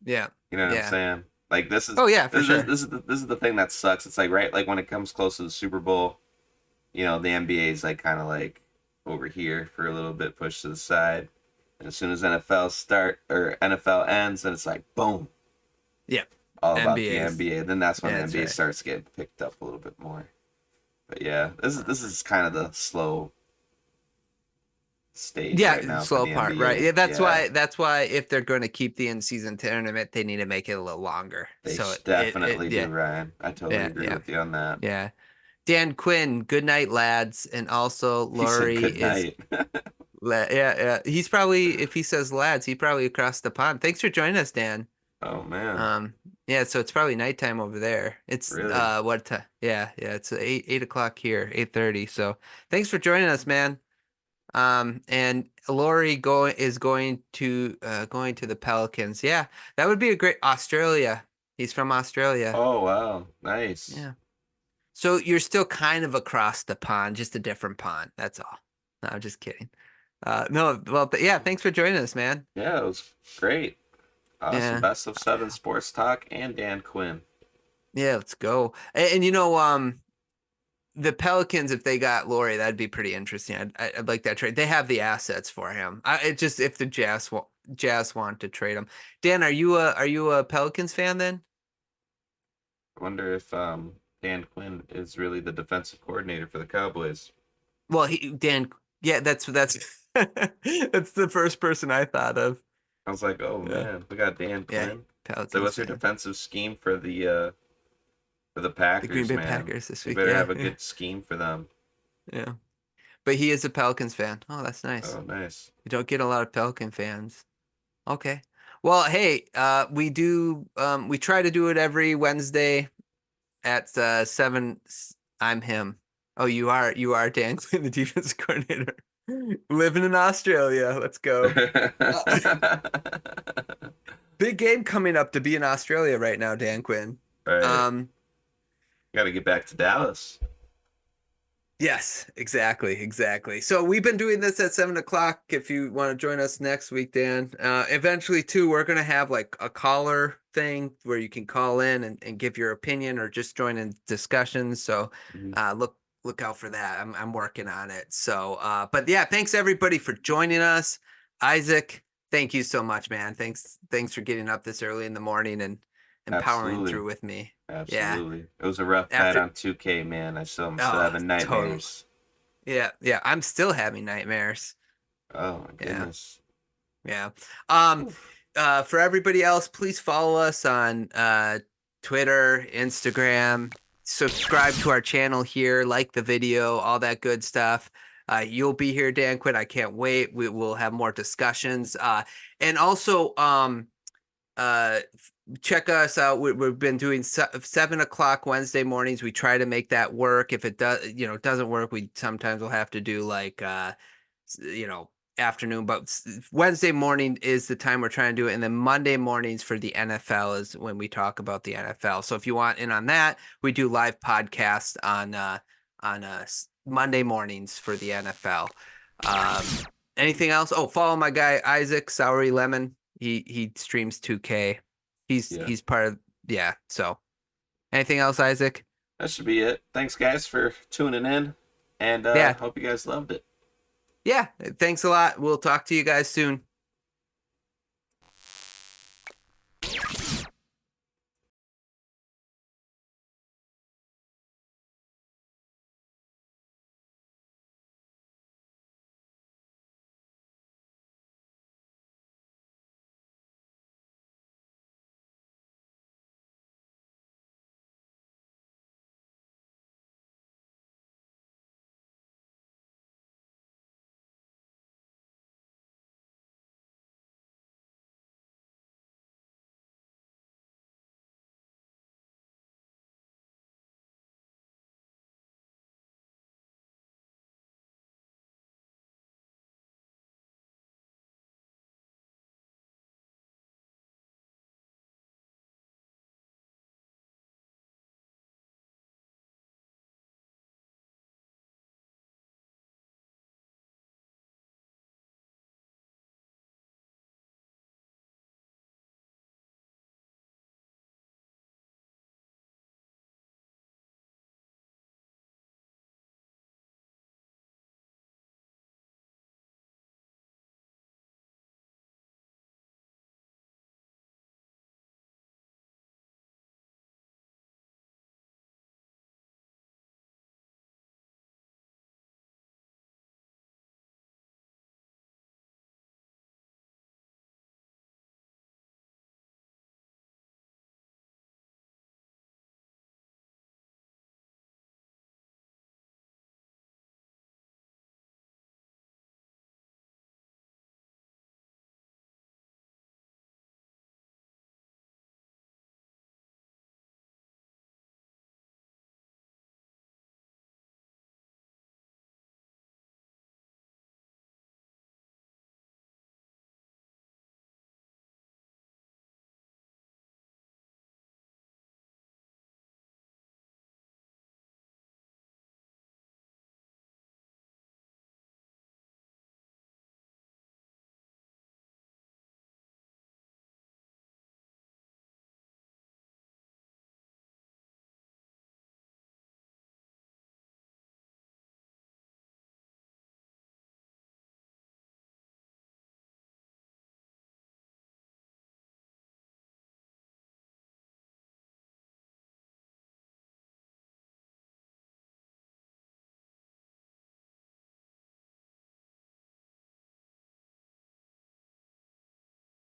yeah, You know what I'm yeah. saying? Like Oh yeah, for sure. this is the thing that sucks. It's like right, like when it comes close to the Super Bowl, you know, the NBA is like kind of like over here for a little bit, pushed to the side. And as soon as NFL ends, then it's like boom, Yeah, all about the NBA's. NBA. Then that's when Yeah, the that's NBA right. starts getting picked up a little bit more. But yeah, Uh, this is kind of the slow stage right Yeah, now for slow the part, right? NBA. Yeah, that's Yeah, why if they're going to keep the in-season tournament, they need to make it a little longer. they So definitely do, yeah, Ryan. I totally yeah, agree yeah, with you on that. yeah. Dan Quinn, good night, lads, and also He said Laurie good is night. yeah, yeah. He's probably if he says lads, he's probably across the pond. Thanks for joining us, Dan. Oh man, Um, yeah, so it's probably nighttime over there. It's really? what time? Yeah, yeah, it's 8 o'clock here, 8:30. So thanks for joining us, man. And Laurie going to the Pelicans. Yeah, that would be a great Australia. He's from Australia. Oh wow, nice. Yeah. So you're still kind of across the pond, just a different pond. That's all. No, I'm just kidding. No, well, yeah, thanks for joining us, man. Yeah, it was great. Awesome. Yeah. Best of seven sports talk and Dan Quinn. Yeah, let's go. And the Pelicans, if they got Laurie, that'd be pretty interesting. I'd like that trade. They have the assets for him. It just if the Jazz want to trade him. Dan, are you a Pelicans fan then? I wonder if Dan Quinn is really the defensive coordinator for the Cowboys. Well, Dan, yeah, that's that's the first person I thought of. I was like, oh Yeah, man, we got Dan yeah, Quinn. So Pelicans what's your fan. defensive scheme for the The Green Packers, Bay man? Packers this You week. better Yeah, have a yeah, good scheme for them. yeah. But he is a Pelicans fan. Oh, that's nice. Oh, nice. You don't get a lot of Pelican fans. Okay. Well, hey, we try to do it every Wednesday at 7. I'm him. Oh, you are Dan Quinn, the defense coordinator. Living in Australia. Let's go. Uh, big game coming up to be in Australia right now, Dan Quinn. Right. Um, Got to get back to Dallas. yes, exactly. So we've been doing this at 7 o'clock. If you want to join us next week, Dan, eventually too, we're gonna have like a caller thing where you can call in and give your opinion or just join in discussions. So Mhm. look out for that. I'm working on it. So but yeah, thanks everybody for joining us. Isaac, thank you so much, man. Thanks for getting up this early in the morning and powering Absolutely. through with me. Yeah. Absolutely. It was a rough night After on 2K, man. I'm still oh, having totally. nightmares. Yeah. I'm still having nightmares. Oh my Yeah. goodness. Yeah. Um, for everybody else, please follow us on Twitter, Instagram, subscribe to our channel here, like the video, all that good stuff. You'll be here, Dan Quinn. I can't wait. We will have more discussions. And also, uh, check us out. We've been doing 7 o'clock Wednesday mornings. We try to make that work. If it does, it doesn't work, we sometimes will have to do like, afternoon, but Wednesday morning is the time we're trying to do it. And then Monday mornings for the NFL is when we talk about the NFL. So if you want in on that, we do live podcasts on Monday mornings for the NFL. Um, anything else? Oh, follow my guy Isaac Soury Lemon. He streams 2K. Yeah. He's part of yeah. So anything else, Isaac? That should be it. Thanks guys for tuning in and Yeah. hope you guys loved it. Yeah. Thanks a lot. We'll talk to you guys soon.